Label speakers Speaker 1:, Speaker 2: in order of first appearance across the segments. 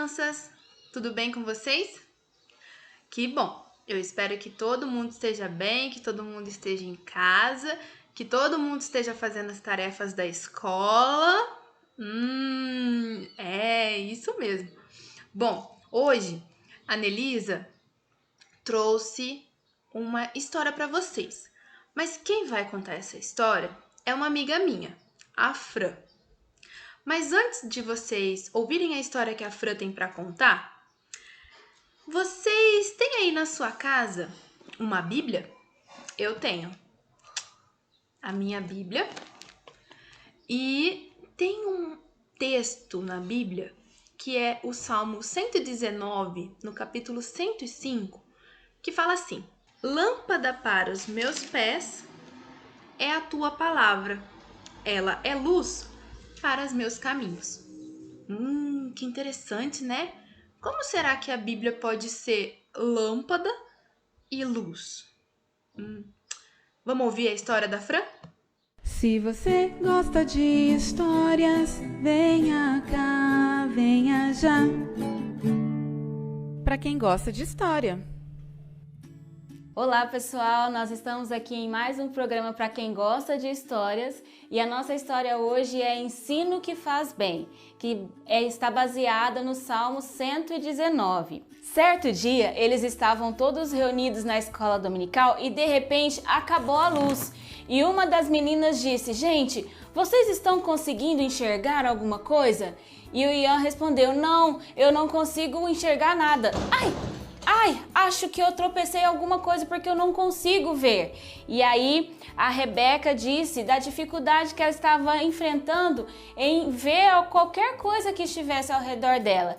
Speaker 1: crianças! Tudo bem com vocês? Que bom! Eu espero que todo mundo esteja bem, que todo mundo esteja em casa, que todo mundo esteja fazendo as tarefas da escola. É isso mesmo. Bom, hoje a Nelisa trouxe uma história para vocês. Mas quem vai contar essa história é uma amiga minha, a Fran. Mas antes de vocês ouvirem a história que a Fran tem para contar, vocês têm aí na sua casa uma Bíblia? Eu tenho a minha Bíblia e tem um texto na Bíblia que é o Salmo 119, no capítulo 105, que fala assim: Lâmpada para os meus pés é a tua palavra, ela é luz para os meus caminhos. Que interessante, né? Como será que a Bíblia pode ser lâmpada e luz? Vamos ouvir a história da Fran?
Speaker 2: Se você gosta de histórias, venha cá, venha já. Para quem gosta de história.
Speaker 3: Olá pessoal, nós estamos aqui em mais um programa para quem gosta de histórias e a nossa história hoje é Ensino que Faz Bem, que está baseada no Salmo 119. Certo dia, eles estavam todos reunidos na escola dominical e de repente acabou a luz. E uma das meninas disse: gente, vocês estão conseguindo enxergar alguma coisa? E o Ian respondeu: não, eu não consigo enxergar nada. Ai, acho que eu tropecei alguma coisa porque eu não consigo ver. E aí a Rebeca disse da dificuldade que ela estava enfrentando em ver qualquer coisa que estivesse ao redor dela.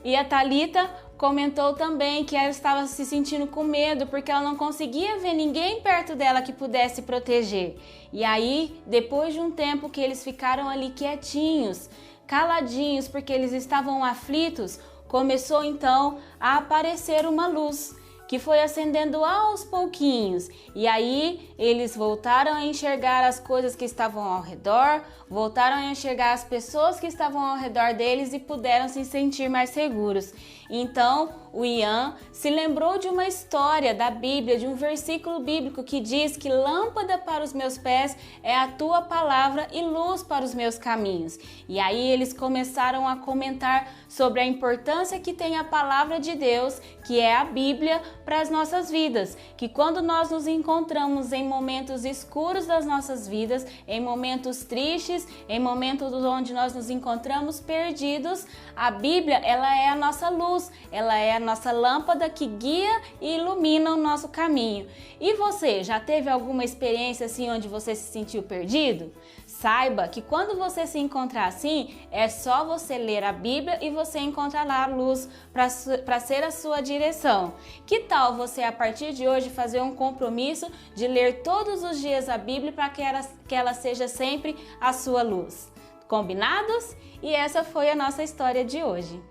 Speaker 3: E a Thalita comentou também que ela estava se sentindo com medo porque ela não conseguia ver ninguém perto dela que pudesse proteger. E aí, depois de um tempo que eles ficaram ali quietinhos, caladinhos, porque eles estavam aflitos, começou então a aparecer uma luz que foi acendendo aos pouquinhos, e aí eles voltaram a enxergar as coisas que estavam ao redor, voltaram a enxergar as pessoas que estavam ao redor deles e puderam se sentir mais seguros. Então o Ian se lembrou de uma história da Bíblia, de um versículo bíblico que diz que lâmpada para os meus pés é a tua palavra e luz para os meus caminhos. E aí eles começaram a comentar sobre a importância que tem a palavra de Deus, que é a Bíblia, para as nossas vidas, que quando nós nos encontramos em momentos escuros das nossas vidas, em momentos tristes, em momentos onde nós nos encontramos perdidos, a Bíblia, ela é a nossa luz, ela é a nossa lâmpada que guia e ilumina o nosso caminho. E você, já teve alguma experiência assim onde você se sentiu perdido? Saiba que quando você se encontrar assim, é só você ler a Bíblia e você encontrar lá a luz para ser a sua direção. Que tal você, a partir de hoje, fazer um compromisso de ler todos os dias a Bíblia para que ela seja sempre a sua luz? Combinados? E essa foi a nossa história de hoje.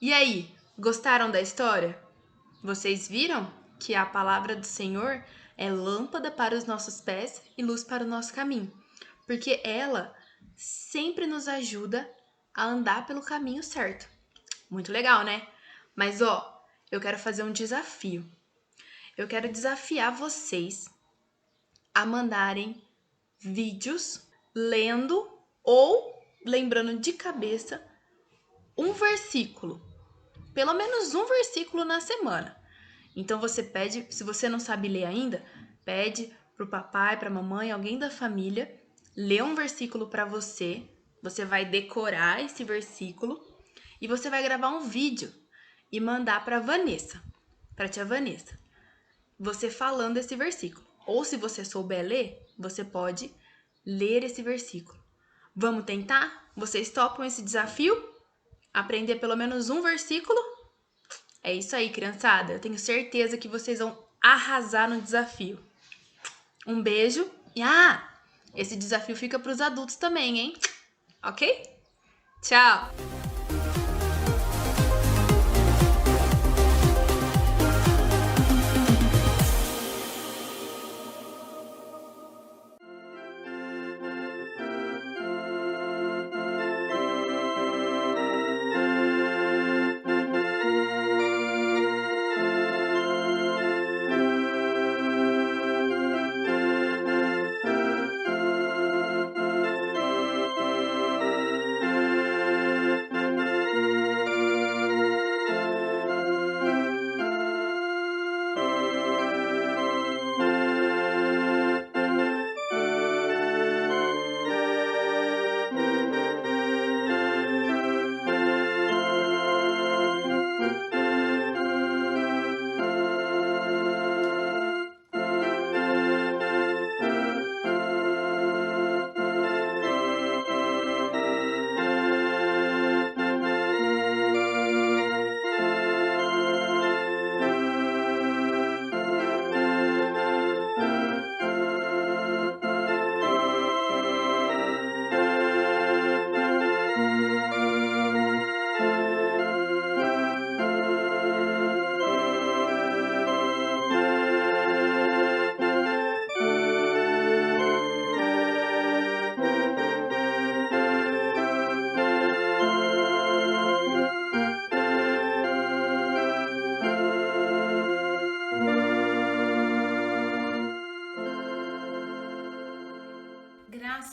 Speaker 1: E aí, gostaram da história? Vocês viram que a palavra do Senhor é lâmpada para os nossos pés e luz para o nosso caminho? Porque ela sempre nos ajuda a andar pelo caminho certo. Muito legal, né? Mas eu quero fazer um desafio. Eu quero desafiar vocês a mandarem vídeos lendo ou lembrando de cabeça um versículo. Pelo menos um versículo na semana. Então você pede, se você não sabe ler ainda, pede pro papai, pra mamãe, alguém da família, ler um versículo para você. Você vai decorar esse versículo e você vai gravar um vídeo e mandar para Vanessa, para tia Vanessa. Você falando esse versículo. Ou se você souber ler, você pode ler esse versículo. Vamos tentar? Vocês topam esse desafio? Aprender pelo menos um versículo? É isso aí, criançada. Eu tenho certeza que vocês vão arrasar no desafio. Um beijo e esse desafio fica para os adultos também, hein? Ok? Tchau!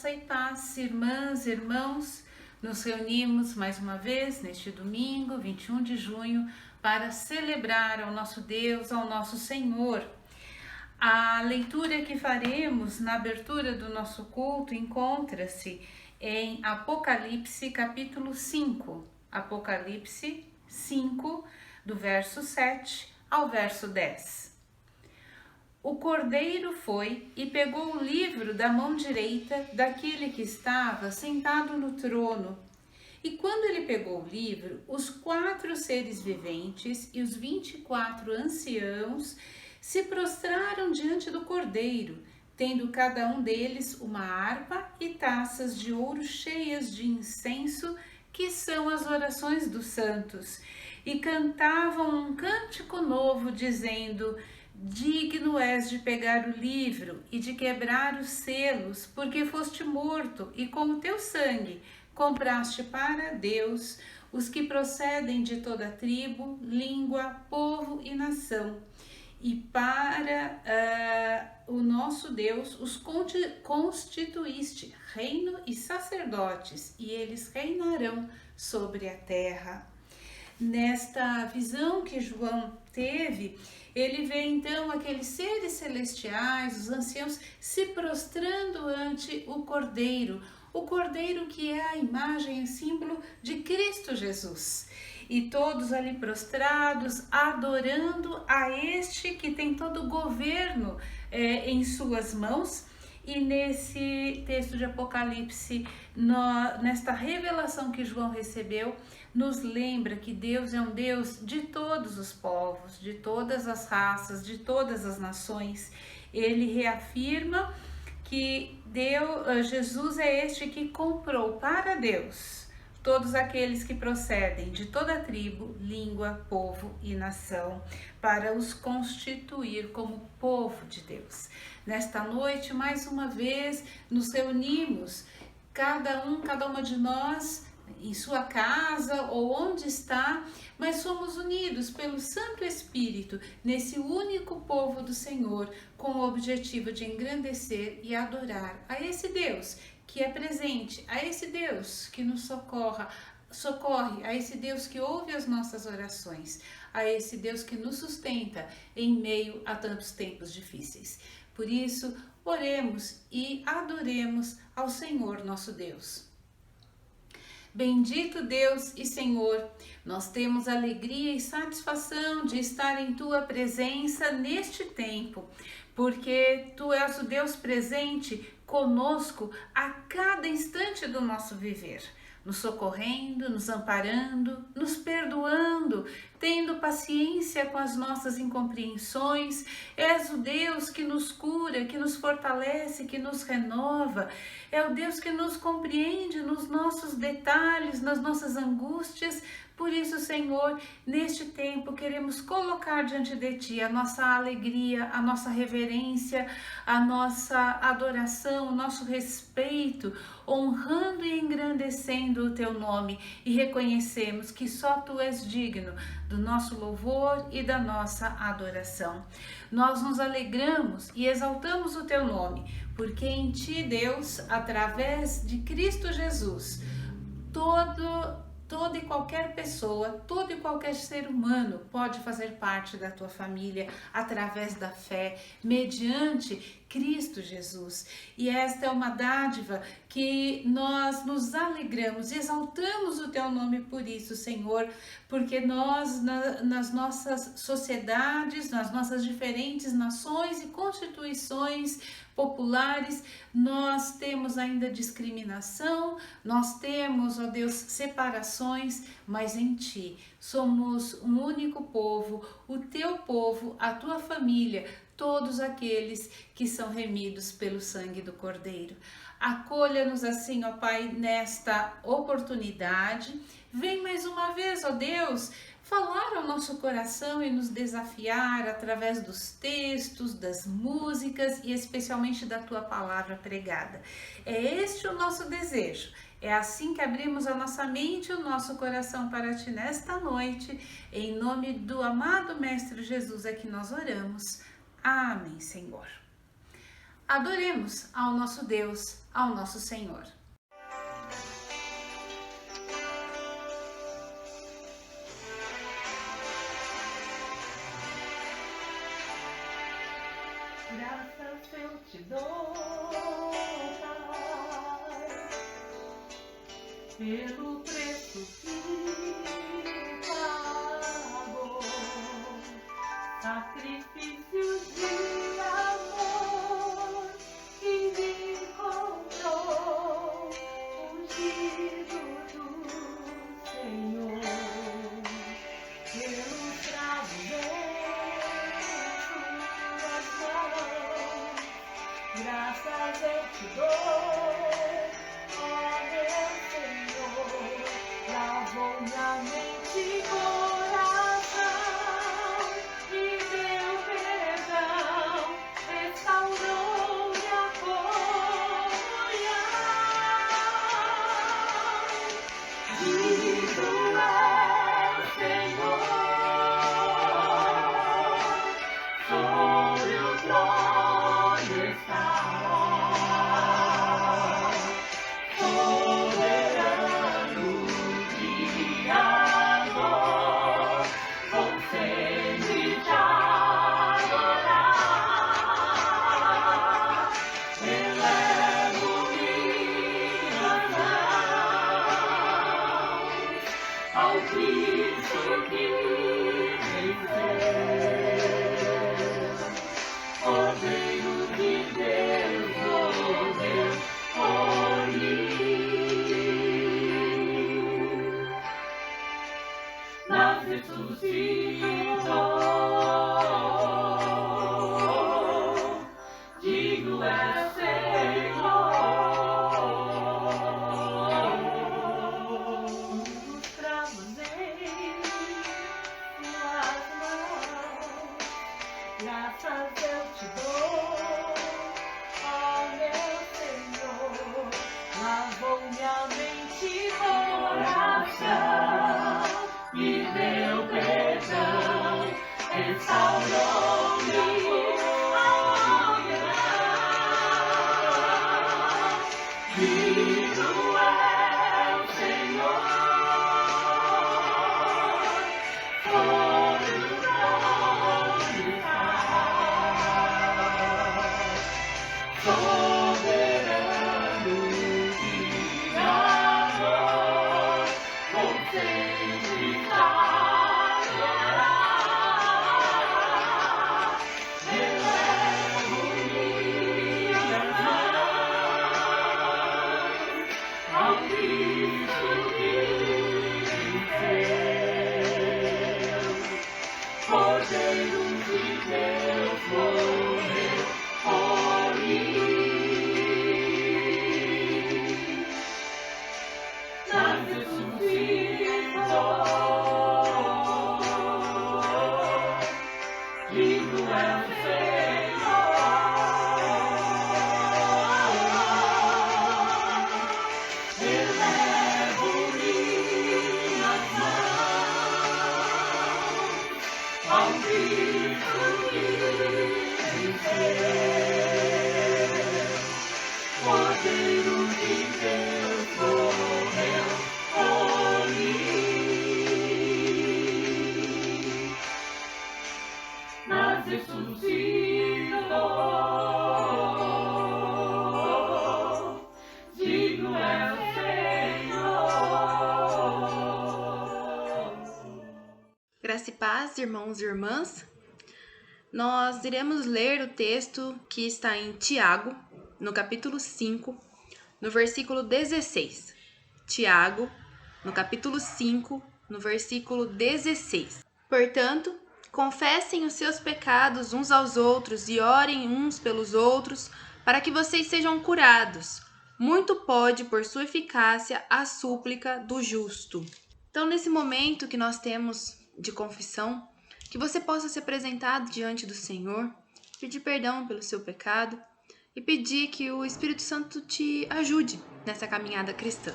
Speaker 4: Graça e paz, irmãs e irmãos. Nos reunimos mais uma vez neste domingo, 21 de junho, para celebrar ao nosso Deus, ao nosso Senhor. A leitura que faremos na abertura do nosso culto encontra-se em Apocalipse capítulo 5. Apocalipse 5, do verso 7 ao verso 10. O cordeiro foi e pegou o livro da mão direita daquele que estava sentado no trono. E quando ele pegou o livro, os 4 seres viventes e os 24 anciãos se prostraram diante do cordeiro, tendo cada um deles uma harpa e taças de ouro cheias de incenso, que são as orações dos santos, e cantavam um cântico novo, dizendo: digno és de pegar o livro e de quebrar os selos, porque foste morto e com o teu sangue compraste para Deus os que procedem de toda tribo, língua, povo e nação. E para o nosso Deus os constituíste reino e sacerdotes, e eles reinarão sobre a terra. Nesta visão que João teve, ele vê então aqueles seres celestiais, os anciãos, se prostrando ante o Cordeiro que é a imagem e símbolo de Cristo Jesus. E todos ali prostrados, adorando a este que tem todo o governo em suas mãos. E nesse texto de Apocalipse, nesta revelação que João recebeu, nos lembra que Deus é um Deus de todos os povos, de todas as raças, de todas as nações. Ele reafirma que Jesus é este que comprou para Deus todos aqueles que procedem de toda tribo, língua, povo e nação, para os constituir como povo de Deus. Nesta noite, mais uma vez, nos reunimos, cada uma de nós, em sua casa ou onde está, mas somos unidos pelo Santo Espírito nesse único povo do Senhor, com o objetivo de engrandecer e adorar a esse Deus que é presente, a esse Deus que nos socorre, a esse Deus que ouve as nossas orações, a esse Deus que nos sustenta em meio a tantos tempos difíceis. Por isso, oremos e adoremos ao Senhor nosso Deus. Bendito Deus e Senhor, nós temos alegria e satisfação de estar em Tua presença neste tempo, porque Tu és o Deus presente conosco a cada instante do nosso viver, nos socorrendo, nos amparando, nos perdoando, tendo paciência com as nossas incompreensões. És o Deus que nos cura, que nos fortalece, que nos renova. É o Deus que nos compreende nos nossos detalhes, nas nossas angústias. Por isso, Senhor, neste tempo queremos colocar diante de Ti a nossa alegria, a nossa reverência, a nossa adoração, o nosso respeito, honrando e engrandecendo o Teu nome, e reconhecemos que só Tu és digno do nosso louvor e da nossa adoração. Nós nos alegramos e exaltamos o Teu nome, porque em Ti, Deus, através de Cristo Jesus, toda e qualquer pessoa, todo e qualquer ser humano pode fazer parte da tua família através da fé, mediante Cristo Jesus. E esta é uma dádiva que nós nos alegramos e exaltamos o teu nome por isso, Senhor, porque nós, nas nossas sociedades, nas nossas diferentes nações e constituições populares, nós temos ainda discriminação, nós temos, ó Deus, separações, mas em Ti somos um único povo, o Teu povo, a Tua família, todos aqueles que são remidos pelo sangue do Cordeiro. Acolha-nos assim, ó Pai, nesta oportunidade. Vem mais uma vez, ó Deus, falar ao nosso coração e nos desafiar através dos textos, das músicas e especialmente da Tua palavra pregada. É este o nosso desejo. É assim que abrimos a nossa mente e o nosso coração para Ti nesta noite. Em nome do amado Mestre Jesus é que nós oramos. Amém, Senhor. Adoremos ao nosso Deus, ao nosso Senhor.
Speaker 5: Graças eu te dou, Pai, pelo preço que pagou, sacrifício de amor que me comprou, ungido do Senhor, pelos bravos graças eu te dou, ó meu Senhor, lavou minha mente e coração, me deu perdão, restaurou minha comunhão. Digo é o Senhor, sobre o trono está. Digo é Senhor, os cravos em suas mãos, graças eu te dou, ó meu Senhor, lavou minha mente e coração, me deu perdão, restaurou-me. Digno é o Senhor, sobre o trono está, soberano e amor, com sempre adorar. Elevo minhas mãos ao Cristo que venceu, Cordeiro de Deus morreu por mim, mas ressuscitou. Digno é o Senhor, elevo minhas mãos ao Cristo que venceu, Cordeiro de Deus morreu por mim, mas ressuscitou. Digno é o Senhor.
Speaker 1: Graça e paz, irmãos e irmãs. Nós iremos ler o texto que está em Tiago, no capítulo 5, no versículo 16. Tiago, no capítulo 5, no versículo 16. Portanto, confessem os seus pecados uns aos outros e orem uns pelos outros, para que vocês sejam curados. Muito pode, por sua eficácia, a súplica do justo. Então, nesse momento que nós temos de confissão, que você possa se apresentar diante do Senhor, pedir perdão pelo seu pecado e pedir que o Espírito Santo te ajude nessa caminhada cristã.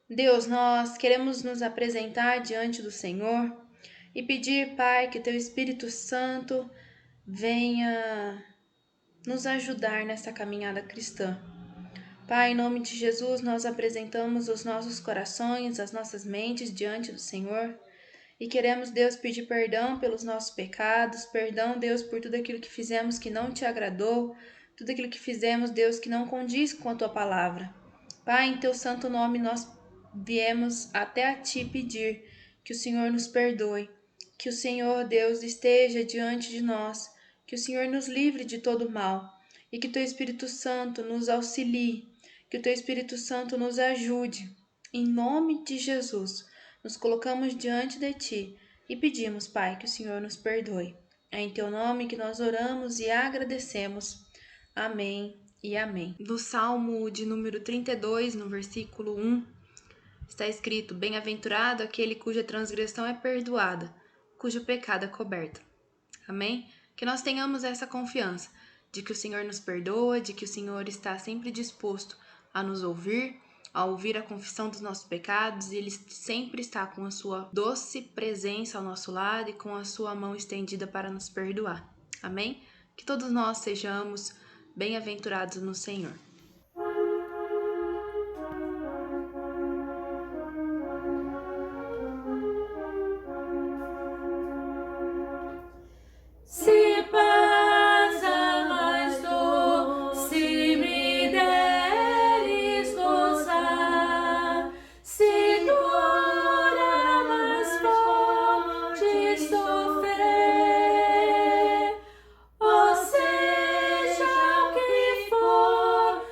Speaker 1: Deus, nós queremos nos apresentar diante do Senhor e pedir, Pai, que Teu Espírito Santo venha nos ajudar nessa caminhada cristã. Pai, em nome de Jesus, nós apresentamos os nossos corações, as nossas mentes diante do Senhor e queremos, Deus, pedir perdão pelos nossos pecados, perdão, Deus, por tudo aquilo que fizemos que não Te agradou, tudo aquilo que fizemos, Deus, que não condiz com a Tua palavra. Pai, em Teu santo nome nós viemos até a Ti pedir que o Senhor nos perdoe, que o Senhor, Deus, esteja diante de nós, que o Senhor nos livre de todo mal e que Teu Espírito Santo nos auxilie, que o Teu Espírito Santo nos ajude. Em nome de Jesus, nos colocamos diante de Ti e pedimos, Pai, que o Senhor nos perdoe. É em Teu nome que nós oramos e agradecemos. Amém e amém. Do Salmo de número 32, no versículo 1, está escrito: Bem-aventurado aquele cuja transgressão é perdoada, cujo pecado é coberto. Amém? Que nós tenhamos essa confiança de que o Senhor nos perdoa, de que o Senhor está sempre disposto a nos ouvir, a ouvir a confissão dos nossos pecados, e Ele sempre está com a sua doce presença ao nosso lado e com a sua mão estendida para nos perdoar. Amém? Que todos nós sejamos bem-aventurados no Senhor.
Speaker 3: Se passa mais doce me deres gozar, se dura mais forte sofrer, ou seja o que for,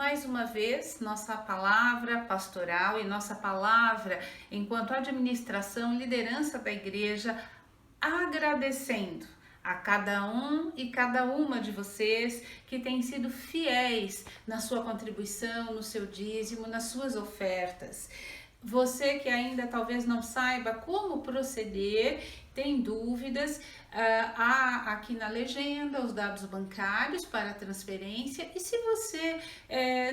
Speaker 4: mais uma vez nossa palavra pastoral e nossa palavra enquanto administração, liderança da igreja, agradecendo a cada um e cada uma de vocês que têm sido fiéis na sua contribuição, no seu dízimo, nas suas ofertas. Você que ainda talvez não saiba como proceder, tem dúvidas, há aqui na legenda os dados bancários para a transferência, e se você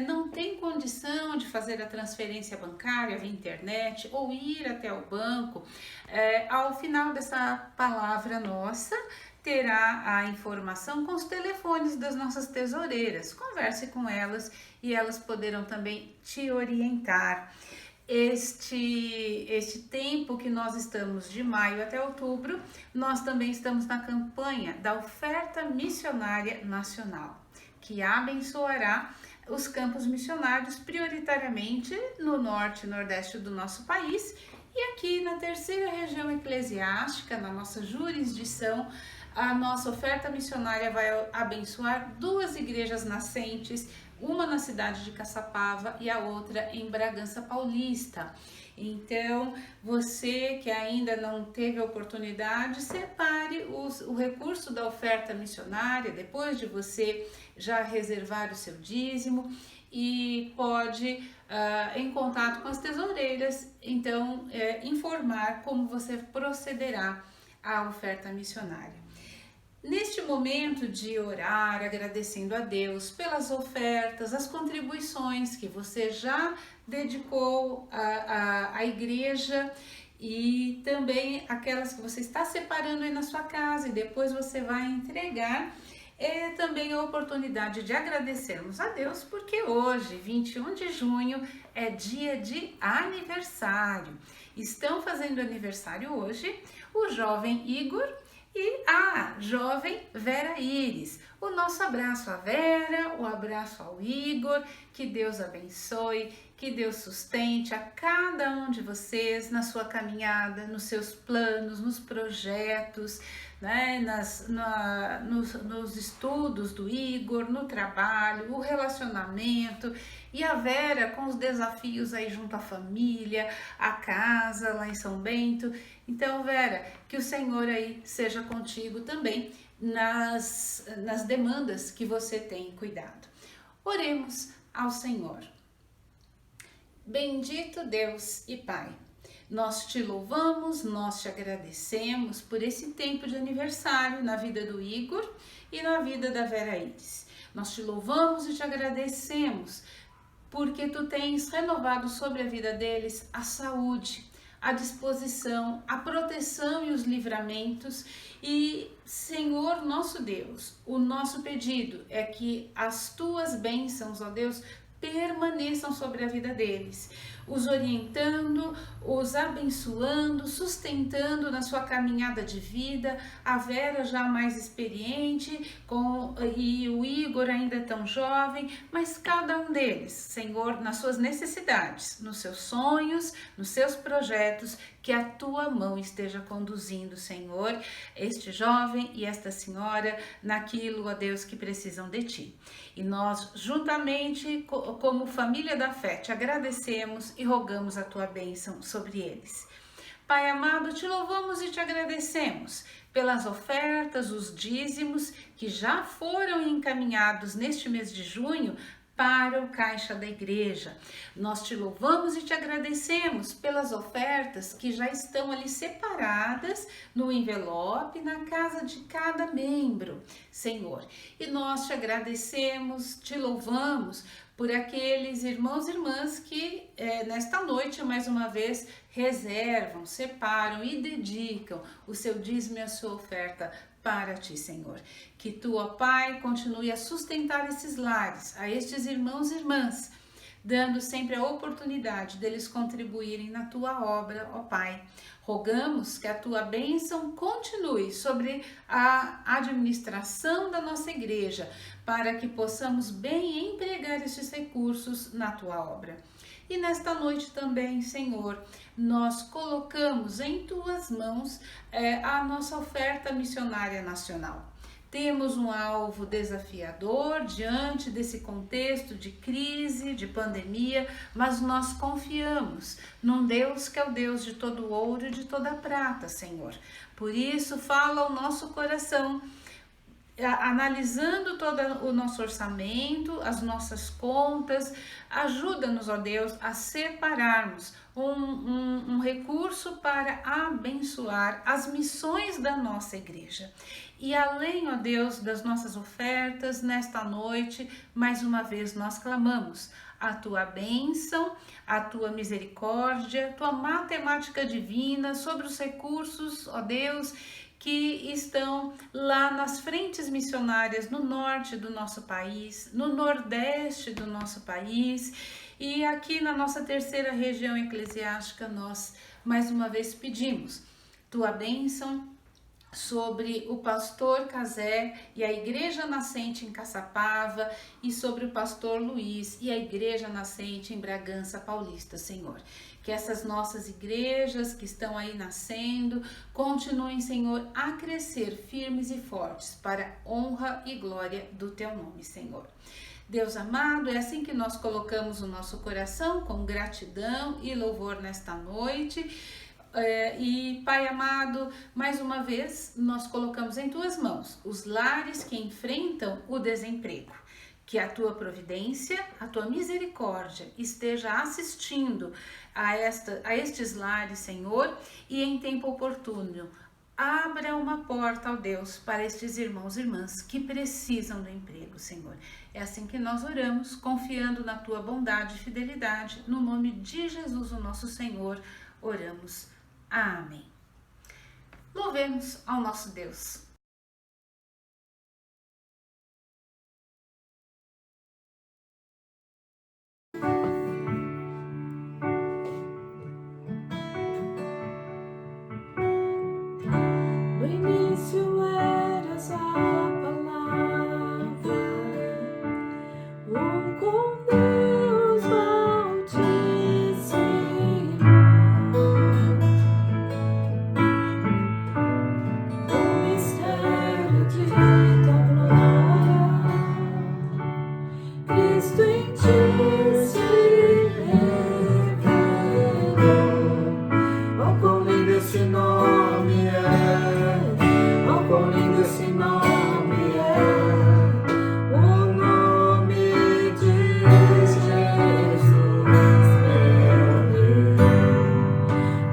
Speaker 4: não tem condição de fazer a transferência bancária via internet ou ir até o banco, ao final dessa palavra nossa, terá a informação com os telefones das nossas tesoureiras. Converse com elas e elas poderão também te orientar. Este tempo que nós estamos de maio até outubro, nós também estamos na campanha da oferta missionária nacional, que abençoará os campos missionários prioritariamente no norte e nordeste do nosso país, e aqui na terceira região eclesiástica, na nossa jurisdição, a nossa oferta missionária vai abençoar 2 igrejas nascentes, uma na cidade de Caçapava e a outra em Bragança Paulista. Então, você que ainda não teve a oportunidade, separe o recurso da oferta missionária, depois de você já reservar o seu dízimo, e pode, em contato com as tesoureiras, então, informar como você procederá à oferta missionária. Neste momento de orar, agradecendo a Deus pelas ofertas, as contribuições que você já dedicou à igreja e também aquelas que você está separando aí na sua casa e depois você vai entregar, é também a oportunidade de agradecermos a Deus, porque hoje, 21 de junho, é dia de aniversário. Estão fazendo aniversário hoje o jovem Igor e a jovem Vera Iris. O nosso abraço à Vera, o abraço ao Igor, que Deus abençoe, que Deus sustente a cada um de vocês na sua caminhada, nos seus planos, nos projetos, né, nos estudos do Igor, no trabalho, o relacionamento, e a Vera com os desafios aí junto à família, a casa lá em São Bento. Então, Vera, que o Senhor aí seja contigo também nas demandas que você tem cuidado. Oremos ao Senhor. Bendito Deus e Pai, nós te louvamos, nós te agradecemos por esse tempo de aniversário na vida do Igor e na vida da Vera Iris. Nós te louvamos e te agradecemos porque tu tens renovado sobre a vida deles a saúde, a disposição, a proteção e os livramentos. E, Senhor nosso Deus, o nosso pedido é que as tuas bênçãos, ó Deus, permaneçam sobre a vida deles, os orientando, os abençoando, sustentando na sua caminhada de vida. A Vera já mais experiente e o Igor ainda tão jovem, mas cada um deles, Senhor, nas suas necessidades, nos seus sonhos, nos seus projetos, que a tua mão esteja conduzindo, Senhor, este jovem e esta senhora naquilo, ó Deus, que precisam de ti. E nós, juntamente, como família da fé, te agradecemos e rogamos a tua bênção sobre eles. Pai amado, te louvamos e te agradecemos pelas ofertas, os dízimos que já foram encaminhados neste mês de junho para o caixa da igreja. Nós te louvamos e te agradecemos pelas ofertas que já estão ali separadas no envelope, na casa de cada membro, Senhor. E nós te agradecemos, te louvamos por aqueles irmãos e irmãs que nesta noite, mais uma vez, reservam, separam e dedicam o seu dízimo e a sua oferta para ti, Senhor. Que tu, ó Pai, continue a sustentar esses lares, a estes irmãos e irmãs, dando sempre a oportunidade deles contribuírem na tua obra, ó Pai. Rogamos que a tua bênção continue sobre a administração da nossa igreja, para que possamos bem empregar estes recursos na tua obra. E nesta noite também, Senhor, nós colocamos em tuas mãos a nossa oferta missionária nacional. Temos um alvo desafiador diante desse contexto de crise, de pandemia, mas nós confiamos num Deus que é o Deus de todo ouro e de toda prata, Senhor. Por isso, fala ao nosso coração, analisando todo o nosso orçamento, as nossas contas, ajuda-nos, ó Deus, a separarmos um recurso para abençoar as missões da nossa igreja. E além, ó Deus, das nossas ofertas, nesta noite, mais uma vez nós clamamos a tua bênção, a tua misericórdia, tua matemática divina sobre os recursos, ó Deus, que estão lá nas frentes missionárias no norte do nosso país, no nordeste do nosso país e aqui na nossa terceira região eclesiástica. Nós mais uma vez pedimos tua bênção sobre o pastor Casé e a Igreja Nascente em Caçapava e sobre o pastor Luiz e a Igreja Nascente em Bragança Paulista, Senhor. Que essas nossas igrejas que estão aí nascendo continuem, Senhor, a crescer firmes e fortes para a honra e glória do teu nome, Senhor. Deus amado, é assim que nós colocamos o nosso coração com gratidão e louvor nesta noite. E Pai amado, mais uma vez nós colocamos em tuas mãos os lares que enfrentam o desemprego. Que a tua providência, a tua misericórdia esteja assistindo a estes lares, Senhor, e em tempo oportuno abra uma porta, ó Deus, para estes irmãos e irmãs que precisam do emprego, Senhor. É assim que nós oramos, confiando na tua bondade e fidelidade, no nome de Jesus, o nosso Senhor, oramos. Amém. Louvemos ao nosso Deus.
Speaker 2: No início eras a palavra, com Deus Altíssimo. O mistério de tua glória, Cristo em ti se revelou. Oh, quão lindo esse nome é! Oh, quão lindo esse nome é! O nome de Jesus, meu Deus.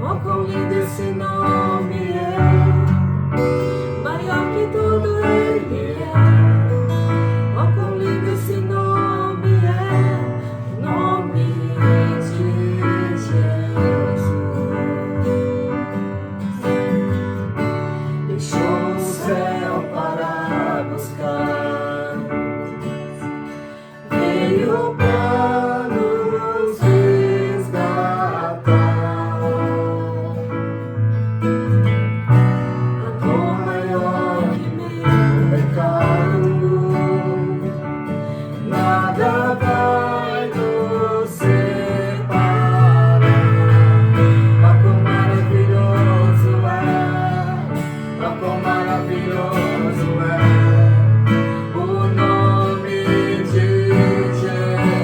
Speaker 2: Oh, quão lindo esse nome é! Maior que tudo ele é. Oh, quão lindo esse nome é! O nome de Jesus. Deixou o céu para buscar, veio para nos resgatar. Amor maior que meu pecado, nada vai nos separar. Oh, quão maravilhoso é! Oh, quão maravilhoso é o nome de Jesus.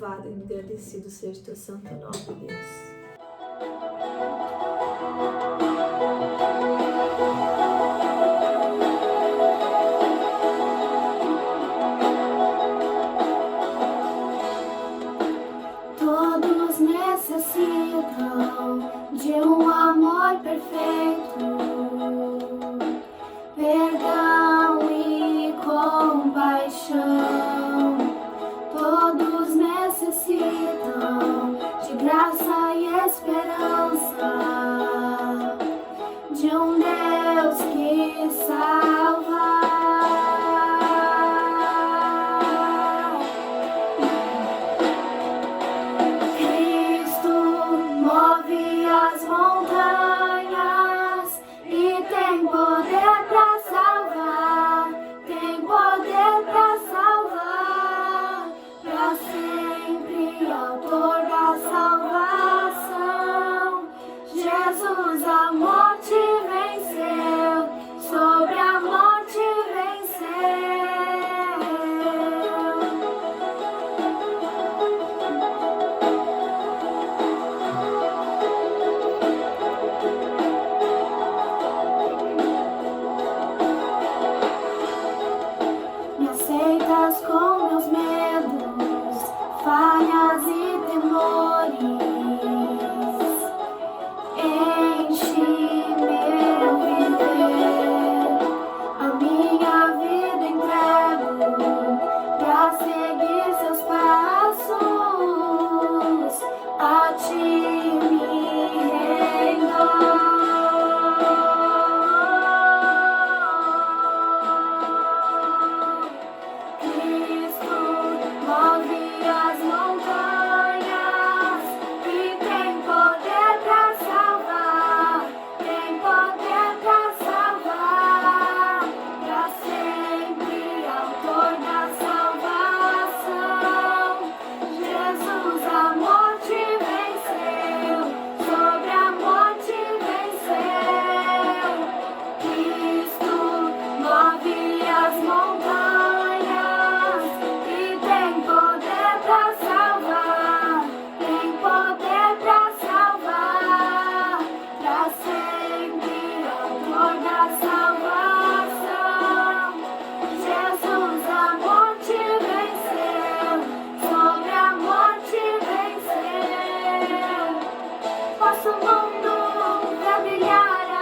Speaker 6: Louvado e agradecido seja o teu santo nome, Deus.
Speaker 7: Todos necessitam de um amor perfeito, perdão e compaixão. Todos necessitam de graça e esperança, de um Deus que salva. Cristo move as montanhas e tem poder para salvar, tem poder para salvar, para sempre autor da salvação. Jesus a morte venceu, sobre a morte venceu. Me aceitas com meus medos, falhas e temores. Enche meu viver, a minha vida entrego pra seguir seus passos, a ti me rendo. Cristo move as montanhas e tem poder para salvar, tem poder para salvar, para sempre autor da salvação. Jesus a morte venceu, sobre a morte venceu. Cristo move as montanhas e tem poder para salvar, tem poder para salvar, para sempre autor da salvação. Jesus a morte venceu, sobre a morte venceu. Posso o mundo ver brilhar a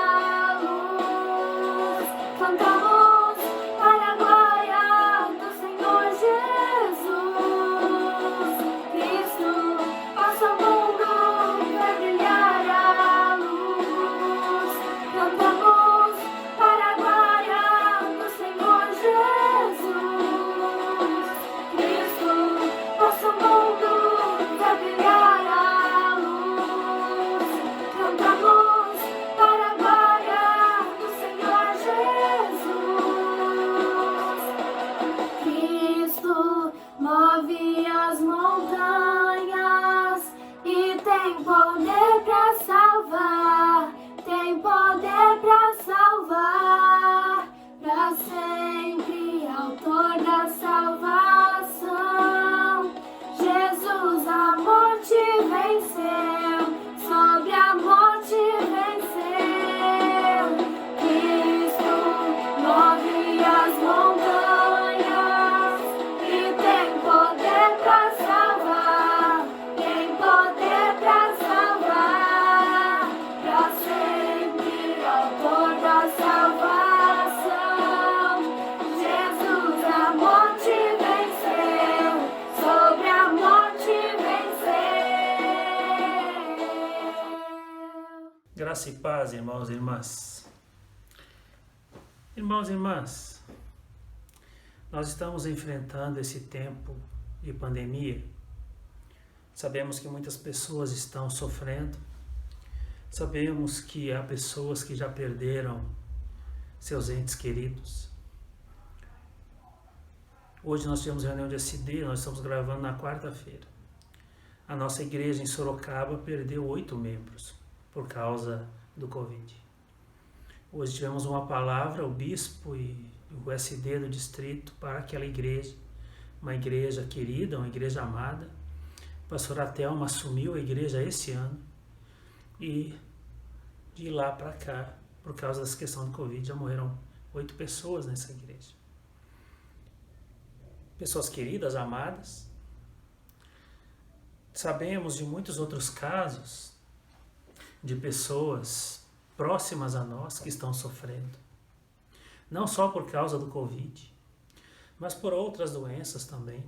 Speaker 7: luz, cantamos para a glória do Senhor Jesus. Cristo, posso o mundo ver brilhar a luz, cantamos para a glória do Senhor Jesus. Cristo, posso o mundo ver brilhar a luz, cantamos para a glória do Senhor Jesus. Cristo move as montanhas e tem poder para salvar, tem poder para salvar, para sempre autor da salvação. Jesus a morte venceu, sobre a morte venceu. Cristo move as montanhas e tem poder para salvar, tem poder para salvar, para sempre autor da salvação. Jesus a morte venceu, sobre a morte venceu.
Speaker 8: Graça e paz, irmãos e irmãs. Irmãos e irmãs, nós estamos enfrentando esse tempo de pandemia. Sabemos que muitas pessoas estão sofrendo. Sabemos que há pessoas que já perderam seus entes queridos. Hoje nós tivemos reunião de SD, nós estamos gravando na quarta-feira. A nossa igreja em Sorocaba perdeu 8 membros por causa do Covid. Hoje tivemos uma palavra, o bispo e o SD do distrito para aquela igreja, uma igreja querida, uma igreja amada, pastora Thelma assumiu a igreja esse ano e de lá para cá, por causa dessa questão do Covid, já morreram 8 pessoas nessa igreja. Pessoas queridas, amadas. Sabemos de muitos outros casos de pessoas próximas a nós que estão sofrendo. Não só por causa do Covid, mas por outras doenças também,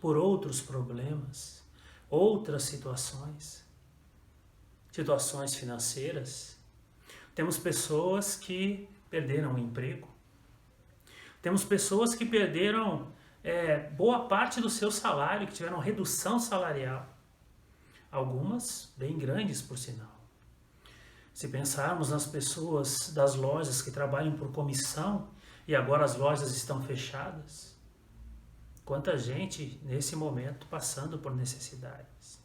Speaker 8: por outros problemas, outras situações financeiras. Temos pessoas que perderam o emprego. Temos pessoas que perderam boa parte do seu salário, que tiveram redução salarial. Algumas bem grandes, por sinal. Se pensarmos nas pessoas das lojas que trabalham por comissão e agora as lojas estão fechadas, quanta gente nesse momento passando por necessidades.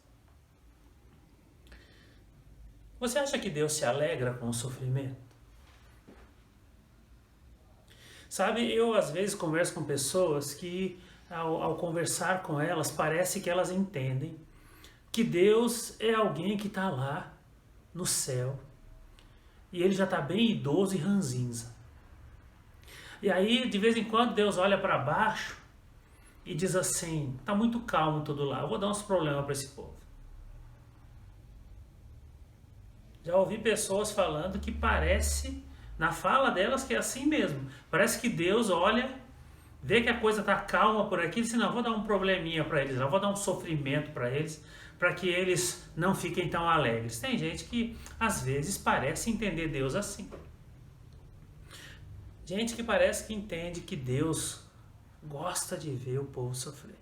Speaker 8: Você acha que Deus se alegra com o sofrimento? Sabe, eu às vezes converso com pessoas que ao conversar com elas parece que elas entendem que Deus é alguém que está lá no céu e ele já está bem idoso e ranzinza. E aí de vez em quando Deus olha para baixo e diz assim, está muito calmo tudo lá, eu vou dar uns problemas para esse povo. Já ouvi pessoas falando que parece, na fala delas, que é assim mesmo. Parece que Deus olha, vê que a coisa está calma por aqui e diz, não, vou dar um probleminha para eles, não vou dar um sofrimento para eles, para que eles não fiquem tão alegres. Tem gente que, às vezes, parece entender Deus assim. Gente que parece que entende que Deus gosta de ver o povo sofrer.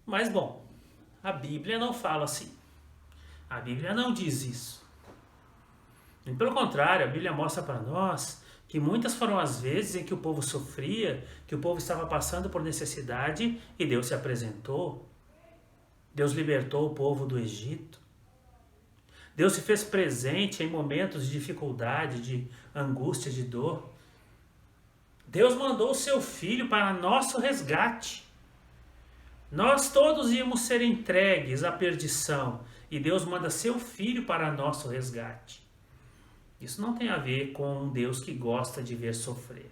Speaker 8: Mas, bom, a Bíblia não fala assim. A Bíblia não diz isso. E pelo contrário, a Bíblia mostra para nós que muitas foram as vezes em que o povo sofria, que o povo estava passando por necessidade e Deus se apresentou. Deus libertou o povo do Egito. Deus se fez presente em momentos de dificuldade, de angústia, de dor. Deus mandou o seu Filho para nosso resgate. Nós todos íamos ser entregues à perdição e Deus manda seu Filho para nosso resgate. Isso não tem a ver com um Deus que gosta de ver sofrer.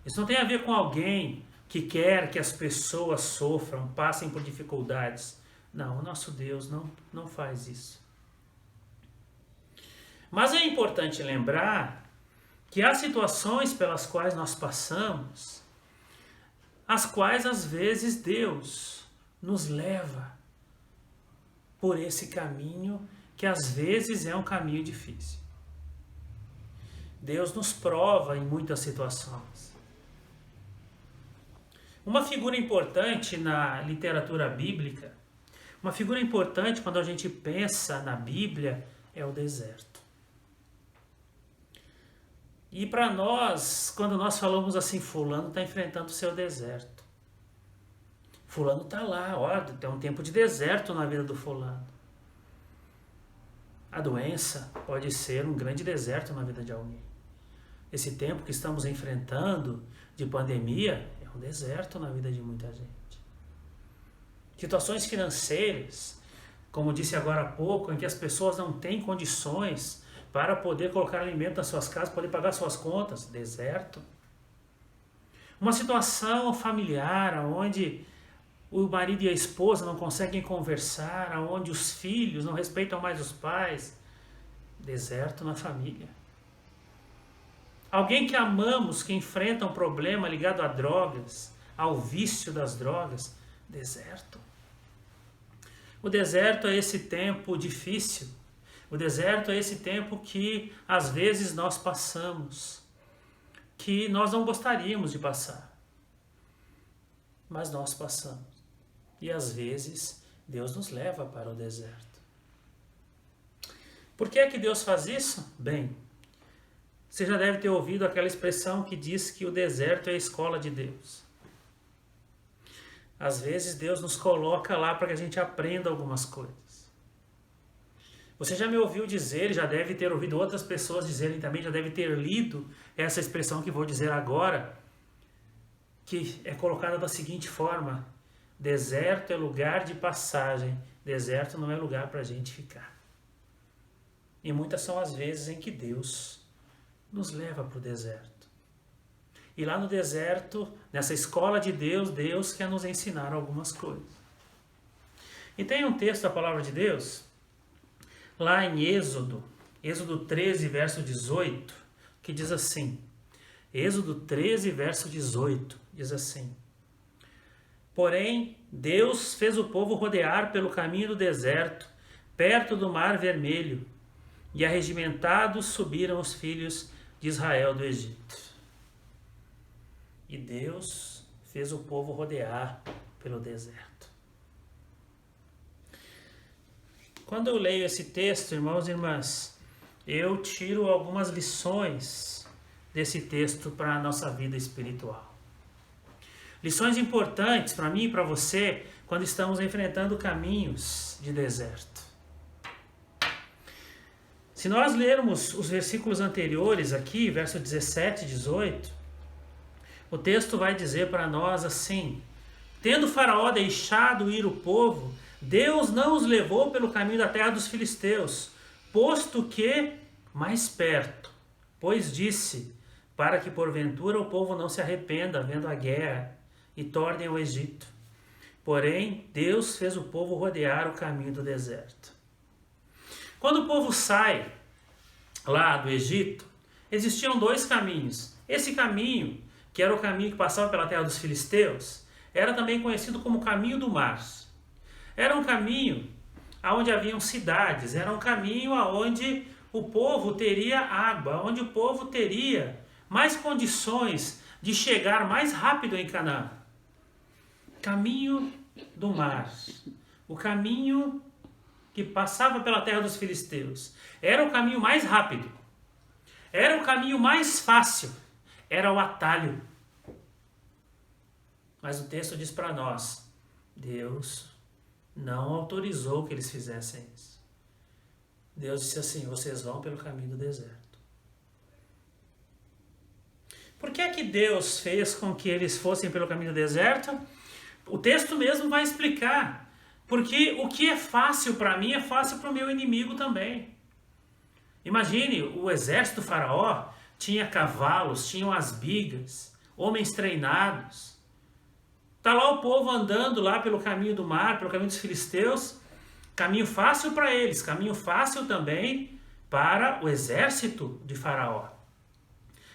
Speaker 8: Isso não tem a ver com alguém que quer que as pessoas sofram, passem por dificuldades. Não, o nosso Deus não faz isso. Mas é importante lembrar que há situações pelas quais nós passamos, as quais às vezes Deus nos leva por esse caminho que às vezes é um caminho difícil. Deus nos prova em muitas situações. Uma figura importante na literatura bíblica, uma figura importante quando a gente pensa na Bíblia é o deserto. E para nós, quando nós falamos assim, fulano está enfrentando o seu deserto. Fulano está lá, ó, tem um tempo de deserto na vida do fulano. A doença pode ser um grande deserto na vida de alguém. Esse tempo que estamos enfrentando de pandemia é um deserto na vida de muita gente. Situações financeiras, como disse agora há pouco, em que as pessoas não têm condições para poder colocar alimento nas suas casas, poder pagar suas contas, deserto. Uma situação familiar, onde o marido e a esposa não conseguem conversar, onde os filhos não respeitam mais os pais, deserto na família. Alguém que amamos, que enfrenta um problema ligado a drogas, ao vício das drogas, deserto. O deserto é esse tempo difícil. O deserto é esse tempo que às vezes nós passamos, que nós não gostaríamos de passar, mas nós passamos. E às vezes Deus nos leva para o deserto. Por que é que Deus faz isso? Bem, você já deve ter ouvido aquela expressão que diz que o deserto é a escola de Deus. Às vezes Deus nos coloca lá para que a gente aprenda algumas coisas. Você já me ouviu dizer, já deve ter ouvido outras pessoas dizerem também, já deve ter lido essa expressão que vou dizer agora, que é colocada da seguinte forma: Deserto é lugar de passagem. Deserto não é lugar para a gente ficar. E muitas são as vezes em que Deus nos leva para o deserto. E lá no deserto, nessa escola de Deus, Deus quer nos ensinar algumas coisas. E tem um texto da palavra de Deus, lá em Êxodo 13, verso 18, que diz assim, Êxodo 13, verso 18, diz assim, porém, Deus fez o povo rodear pelo caminho do deserto, perto do Mar Vermelho, e arregimentados subiram os filhos de Israel do Egito. E Deus fez o povo rodear pelo deserto. Quando eu leio esse texto, irmãos e irmãs, eu tiro algumas lições desse texto para a nossa vida espiritual. Lições importantes para mim e para você quando estamos enfrentando caminhos de deserto. Se nós lermos os versículos anteriores aqui, verso 17 e 18, o texto vai dizer para nós assim, tendo Faraó deixado ir o povo, Deus não os levou pelo caminho da terra dos filisteus, posto que mais perto, pois disse, para que porventura o povo não se arrependa vendo a guerra e tornem ao Egito. Porém, Deus fez o povo rodear o caminho do deserto. Quando o povo sai lá do Egito, existiam dois caminhos. Esse caminho, que era o caminho que passava pela terra dos filisteus, era também conhecido como caminho do mar. Era um caminho onde haviam cidades, era um caminho onde o povo teria água, onde o povo teria mais condições de chegar mais rápido em Canaã. Caminho do mar, o caminho que passava pela terra dos filisteus. Era o caminho mais rápido, era o caminho mais fácil, era o atalho. Mas o texto diz para nós, Deus não autorizou que eles fizessem isso. Deus disse assim, vocês vão pelo caminho do deserto. Por que é que Deus fez com que eles fossem pelo caminho do deserto? O texto mesmo vai explicar. Porque o que é fácil para mim é fácil para o meu inimigo também. Imagine, o exército do faraó tinha cavalos, tinham as bigas, homens treinados. Está lá o povo andando lá pelo caminho do mar, pelo caminho dos filisteus. Caminho fácil para eles, caminho fácil também para o exército de faraó.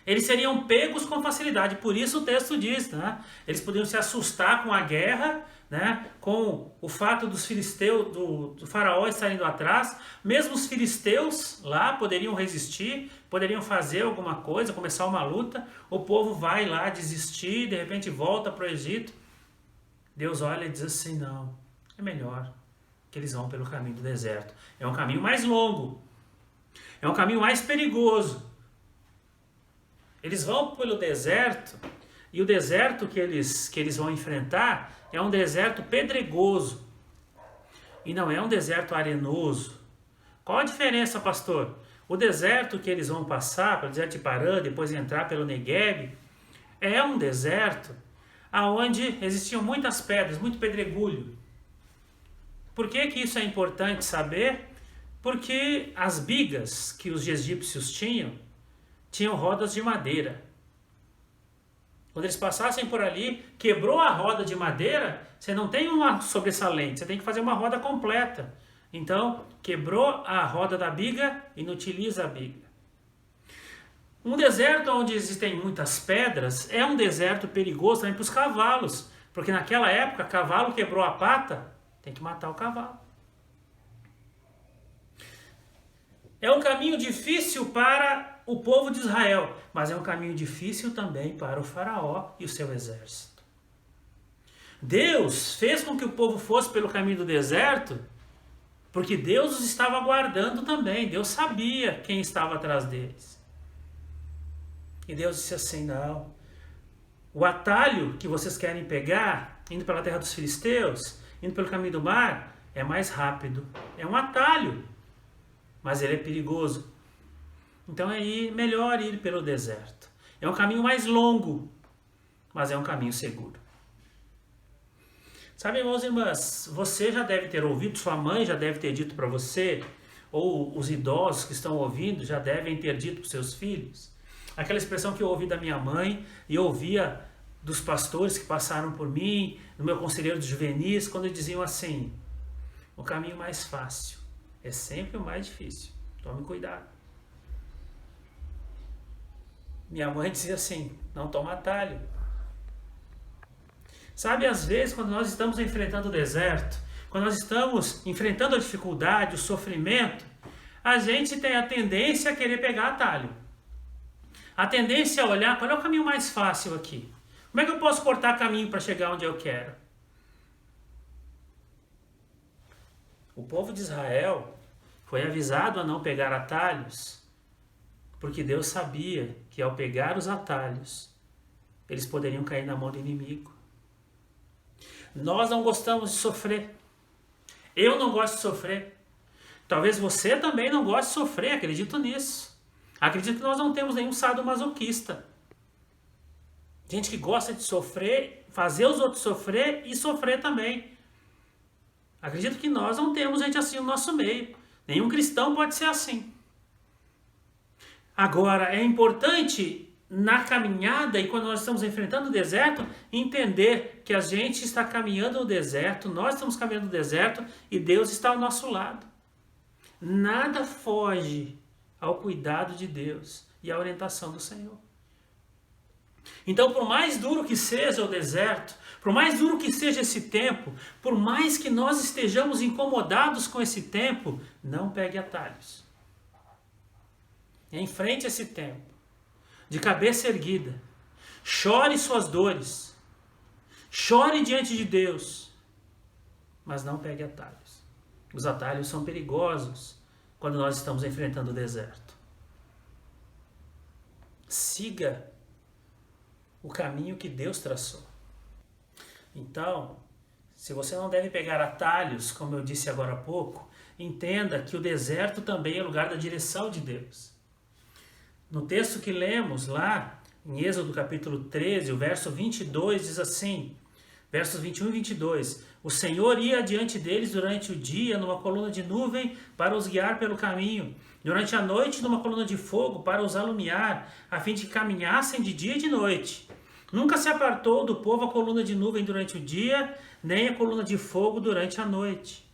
Speaker 8: Eles seriam pegos com facilidade, por isso o texto diz, né? Eles poderiam se assustar com a guerra, né? Com o fato dos filisteus, do faraó estarem indo atrás. Mesmo os filisteus lá poderiam resistir, poderiam fazer alguma coisa, começar uma luta. O povo vai lá desistir, de repente volta para o Egito. Deus olha e diz assim, não, é melhor que eles vão pelo caminho do deserto. É um caminho mais longo, é um caminho mais perigoso. Eles vão pelo deserto, e o deserto que eles vão enfrentar é um deserto pedregoso. E não é um deserto arenoso. Qual a diferença, pastor? O deserto que eles vão passar, pelo deserto de Parã, depois entrar pelo Negueb, é um deserto onde existiam muitas pedras, muito pedregulho. Por que que isso é importante saber? Porque as bigas que os egípcios tinham rodas de madeira. Quando eles passassem por ali, quebrou a roda de madeira, você não tem uma sobressalente, você tem que fazer uma roda completa. Então, quebrou a roda da biga, inutiliza a biga. Um deserto onde existem muitas pedras é um deserto perigoso também para os cavalos, porque naquela época, cavalo quebrou a pata, tem que matar o cavalo. É um caminho difícil para o povo de Israel, mas é um caminho difícil também para o faraó e o seu exército. Deus fez com que o povo fosse pelo caminho do deserto, porque Deus os estava aguardando também. Deus sabia quem estava atrás deles. E Deus disse assim, não, o atalho que vocês querem pegar, indo pela terra dos filisteus, indo pelo caminho do mar, é mais rápido. É um atalho, mas ele é perigoso. Então é melhor ir pelo deserto. É um caminho mais longo, mas é um caminho seguro. Sabe, irmãos e irmãs, você já deve ter ouvido, sua mãe já deve ter dito para você, ou os idosos que estão ouvindo já devem ter dito para os seus filhos. Aquela expressão que eu ouvi da minha mãe e eu ouvia dos pastores que passaram por mim, do meu conselheiro de juvenis, quando diziam assim: o caminho mais fácil é sempre o mais difícil. Tome cuidado. Minha mãe dizia assim: não toma atalho. Sabe, às vezes, quando nós estamos enfrentando o deserto, quando nós estamos enfrentando a dificuldade, o sofrimento, a gente tem a tendência a querer pegar atalho. A tendência a olhar, qual é o caminho mais fácil aqui? Como é que eu posso cortar caminho para chegar onde eu quero? O povo de Israel foi avisado a não pegar atalhos, porque Deus sabia que ao pegar os atalhos, eles poderiam cair na mão do inimigo. Nós não gostamos de sofrer. Eu não gosto de sofrer. Talvez você também não goste de sofrer, acredito nisso. Acredito que nós não temos nenhum sadomasoquista. Gente que gosta de sofrer, fazer os outros sofrer e sofrer também. Acredito que nós não temos gente assim no nosso meio. Nenhum cristão pode ser assim. Agora, é importante na caminhada e quando nós estamos enfrentando o deserto, entender que a gente está caminhando no deserto, nós estamos caminhando no deserto e Deus está ao nosso lado. Nada foge ao cuidado de Deus e à orientação do Senhor. Então, por mais duro que seja o deserto, por mais duro que seja esse tempo, por mais que nós estejamos incomodados com esse tempo, não pegue atalhos. Enfrente esse tempo, de cabeça erguida. Chore suas dores. Chore diante de Deus. Mas não pegue atalhos. Os atalhos são perigosos quando nós estamos enfrentando o deserto. Siga o caminho que Deus traçou. Então, se você não deve pegar atalhos, como eu disse agora há pouco, entenda que o deserto também é lugar da direção de Deus. No texto que lemos lá, em Êxodo capítulo 13, o verso 22 diz assim, versos 21 e 22, o Senhor ia adiante deles durante o dia numa coluna de nuvem para os guiar pelo caminho, durante a noite numa coluna de fogo para os alumiar, a fim de que caminhassem de dia e de noite. Nunca se apartou do povo a coluna de nuvem durante o dia, nem a coluna de fogo durante a noite.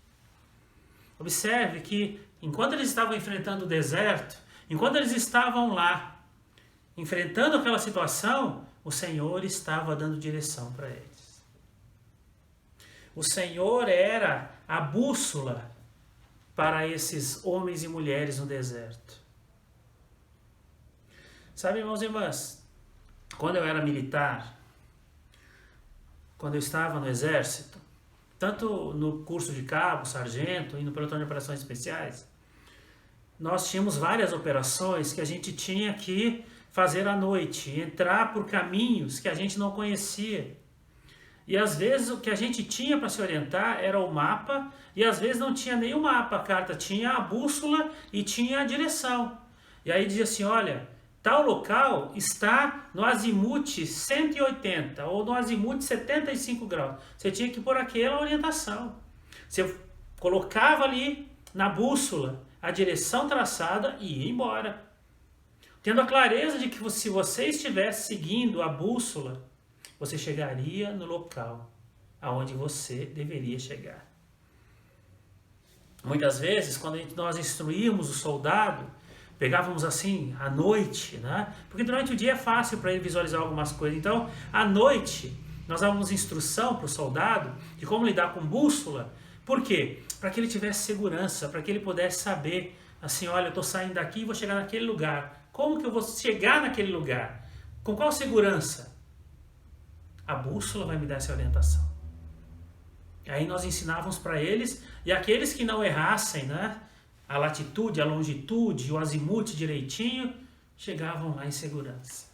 Speaker 8: Observe que, enquanto eles estavam enfrentando o deserto, enquanto eles estavam lá, enfrentando aquela situação, o Senhor estava dando direção para eles. O Senhor era a bússola para esses homens e mulheres no deserto. Sabe, irmãos e irmãs, quando eu era militar, quando eu estava no exército, tanto no curso de cabo, sargento e no pelotão de operações especiais, nós tínhamos várias operações que a gente tinha que fazer à noite, entrar por caminhos que a gente não conhecia. E às vezes o que a gente tinha para se orientar era o mapa, e às vezes não tinha nem o mapa, a carta tinha a bússola e tinha a direção. E aí dizia assim, olha, tal local está no azimuth 180 ou no azimuth 75 graus. Você tinha que pôr aquela orientação. Você colocava ali na bússola a direção traçada e ia embora. Tendo a clareza de que se você estivesse seguindo a bússola, você chegaria no local aonde você deveria chegar. Muitas vezes, quando nós instruímos o soldado, pegávamos assim, à noite, né? Porque durante o dia é fácil para ele visualizar algumas coisas. Então, à noite, nós dávamos instrução para o soldado de como lidar com bússola. Por quê? Para que ele tivesse segurança, para que ele pudesse saber, assim, olha, eu estou saindo daqui e vou chegar naquele lugar. Como que eu vou chegar naquele lugar? Com qual segurança? A bússola vai me dar essa orientação. Aí nós ensinávamos para eles, e aqueles que não errassem, né? A latitude, a longitude, o azimuth direitinho, chegavam lá em segurança.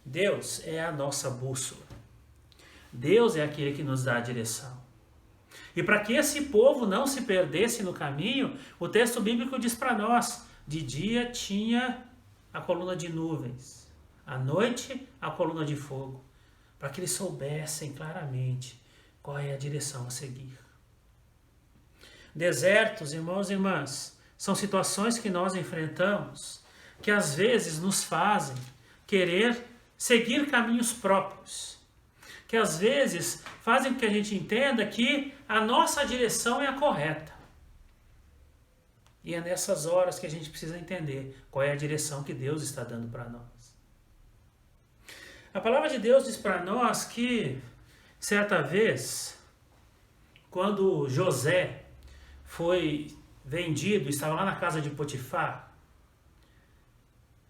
Speaker 8: Deus é a nossa bússola. Deus é aquele que nos dá a direção. E para que esse povo não se perdesse no caminho, o texto bíblico diz para nós, de dia tinha a coluna de nuvens, à noite a coluna de fogo, para que eles soubessem claramente qual é a direção a seguir. Desertos, irmãos e irmãs, são situações que nós enfrentamos que às vezes nos fazem querer seguir caminhos próprios, que às vezes fazem com que a gente entenda que a nossa direção é a correta. E é nessas horas que a gente precisa entender qual é a direção que Deus está dando para nós. A palavra de Deus diz para nós que, certa vez, quando José foi vendido, estava lá na casa de Potifar,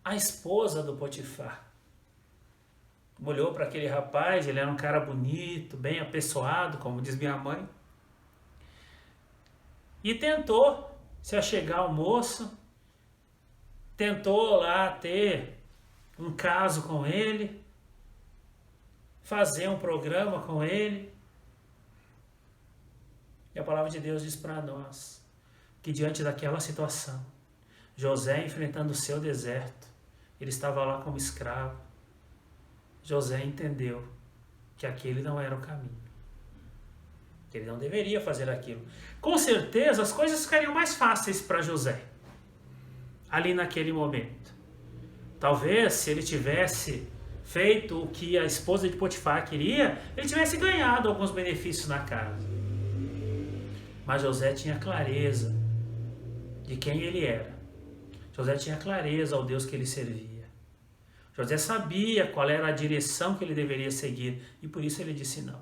Speaker 8: a esposa do Potifar olhou para aquele rapaz, ele era um cara bonito, bem apessoado, como diz minha mãe, e tentou se achegar ao moço, tentou lá ter um caso com ele, fazer um programa com ele. E a palavra de Deus diz para nós que diante daquela situação, José enfrentando o seu deserto, ele estava lá como escravo. José entendeu que aquele não era o caminho, que ele não deveria fazer aquilo. Com certeza as coisas ficariam mais fáceis para José ali naquele momento. Talvez se ele tivesse feito o que a esposa de Potifar queria, ele tivesse ganhado alguns benefícios na casa. Mas José tinha clareza de quem ele era. José tinha clareza ao Deus que ele servia. José sabia qual era a direção que ele deveria seguir e por isso ele disse não.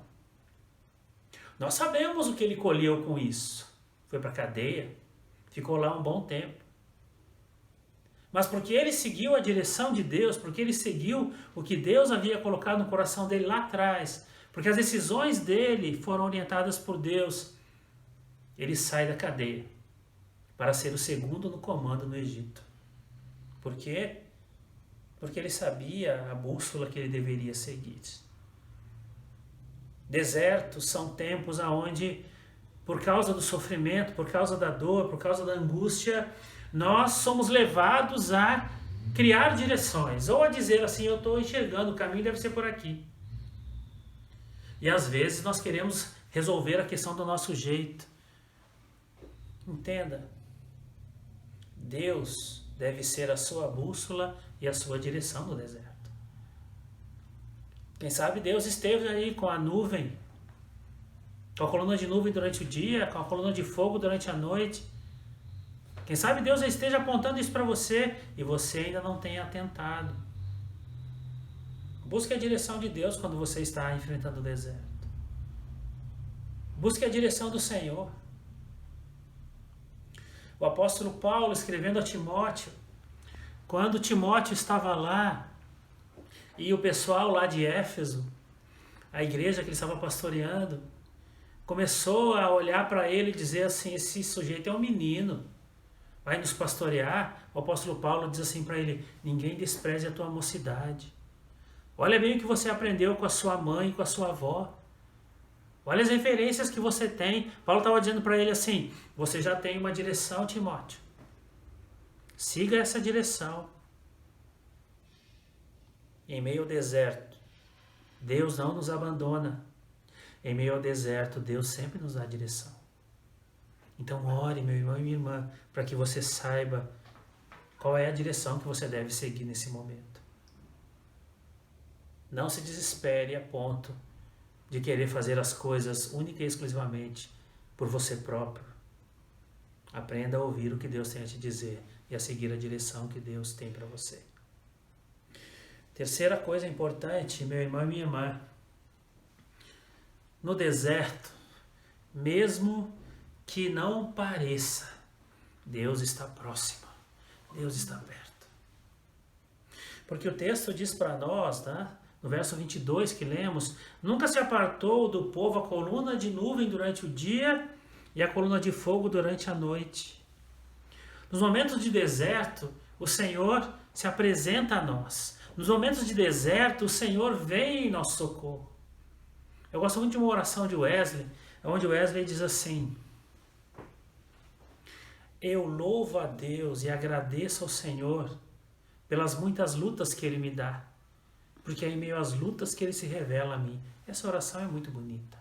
Speaker 8: Nós sabemos o que ele colheu com isso. Foi para a cadeia, ficou lá um bom tempo. Mas porque ele seguiu a direção de Deus, porque ele seguiu o que Deus havia colocado no coração dele lá atrás, porque as decisões dele foram orientadas por Deus, ele sai da cadeia para ser o segundo no comando no Egito. Por quê? Porque ele sabia a bússola que ele deveria seguir. Desertos são tempos onde, por causa do sofrimento, por causa da dor, por causa da angústia, nós somos levados a criar direções, ou a dizer assim, eu estou enxergando, o caminho deve ser por aqui. E às vezes nós queremos resolver a questão do nosso jeito. Entenda, Deus deve ser a sua bússola e a sua direção no deserto. Quem sabe Deus esteve aí com a nuvem, com a coluna de nuvem durante o dia, com a coluna de fogo durante a noite. Quem sabe Deus esteja apontando isso para você e você ainda não tenha atentado. Busque a direção de Deus quando você está enfrentando o deserto. Busque a direção do Senhor. O apóstolo Paulo, escrevendo a Timóteo, quando Timóteo estava lá e o pessoal lá de Éfeso, a igreja que ele estava pastoreando, começou a olhar para ele e dizer assim, esse sujeito é um menino, vai nos pastorear. O apóstolo Paulo diz assim para ele, ninguém despreze a tua mocidade. Olha bem o que você aprendeu com a sua mãe e com a sua avó. Olha as referências que você tem. Paulo estava dizendo para ele assim, você já tem uma direção, Timóteo. Siga essa direção. Em meio ao deserto, Deus não nos abandona. Em meio ao deserto, Deus sempre nos dá direção. Então ore, meu irmão e minha irmã, para que você saiba qual é a direção que você deve seguir nesse momento. Não se desespere a ponto de querer fazer as coisas única e exclusivamente por você próprio. Aprenda a ouvir o que Deus tem a te dizer e a seguir a direção que Deus tem para você. Terceira coisa importante, meu irmão e minha irmã, no deserto, mesmo que não pareça, Deus está próximo, Deus está perto. Porque o texto diz para nós, tá? No verso 22 que lemos, nunca se apartou do povo a coluna de nuvem durante o dia e a coluna de fogo durante a noite. Nos momentos de deserto, o Senhor se apresenta a nós. Nos momentos de deserto, o Senhor vem em nosso socorro. Eu gosto muito de uma oração de Wesley, onde Wesley diz assim, eu louvo a Deus e agradeço ao Senhor pelas muitas lutas que Ele me dá, porque é em meio às lutas que ele se revela a mim. Essa oração é muito bonita.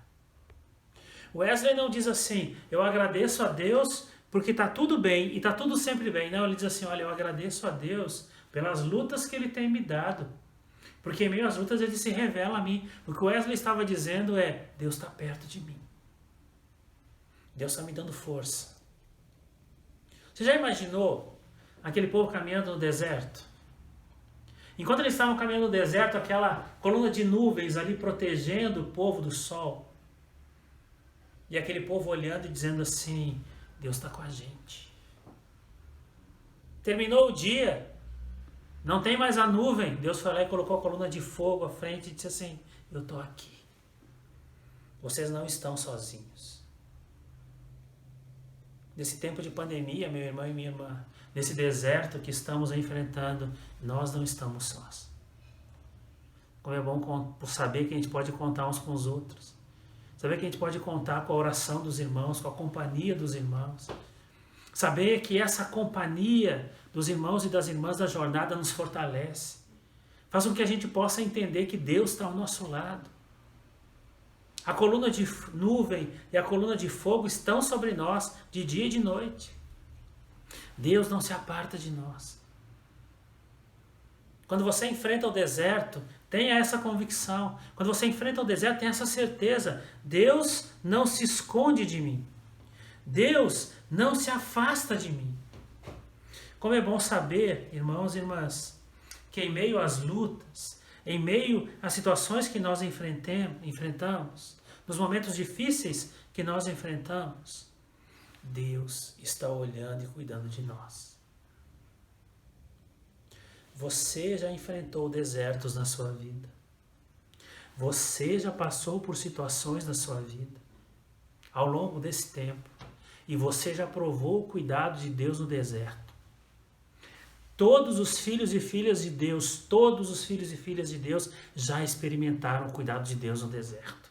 Speaker 8: Wesley não diz assim, eu agradeço a Deus porque está tudo bem e está tudo sempre bem. Não, ele diz assim, olha, eu agradeço a Deus pelas lutas que ele tem me dado. Porque em meio às lutas ele se revela a mim. O que o Wesley estava dizendo é, Deus está perto de mim. Deus está me dando força. Você já imaginou aquele povo caminhando no deserto? Enquanto eles estavam caminhando no deserto, aquela coluna de nuvens ali protegendo o povo do sol. E aquele povo olhando e dizendo assim, Deus está com a gente. Terminou o dia, não tem mais a nuvem. Deus foi lá e colocou a coluna de fogo à frente e disse assim, eu estou aqui. Vocês não estão sozinhos. Nesse tempo de pandemia, meu irmão e minha irmã, nesse deserto que estamos enfrentando, nós não estamos sós. Como é bom saber que a gente pode contar uns com os outros. Saber que a gente pode contar com a oração dos irmãos, com a companhia dos irmãos. Saber que essa companhia dos irmãos e das irmãs da jornada nos fortalece. Faz com que a gente possa entender que Deus está ao nosso lado. A coluna de nuvem e a coluna de fogo estão sobre nós de dia e de noite. Deus não se aparta de nós. Quando você enfrenta o deserto, tenha essa convicção. Quando você enfrenta o deserto, tenha essa certeza. Deus não se esconde de mim. Deus não se afasta de mim. Como é bom saber, irmãos e irmãs, que em meio às lutas, em meio às situações que nós enfrentamos, nos momentos difíceis que nós enfrentamos, Deus está olhando e cuidando de nós. Você já enfrentou desertos na sua vida. Você já passou por situações na sua vida ao longo desse tempo. E você já provou o cuidado de Deus no deserto. Todos os filhos e filhas de Deus, todos os filhos e filhas de Deus já experimentaram o cuidado de Deus no deserto.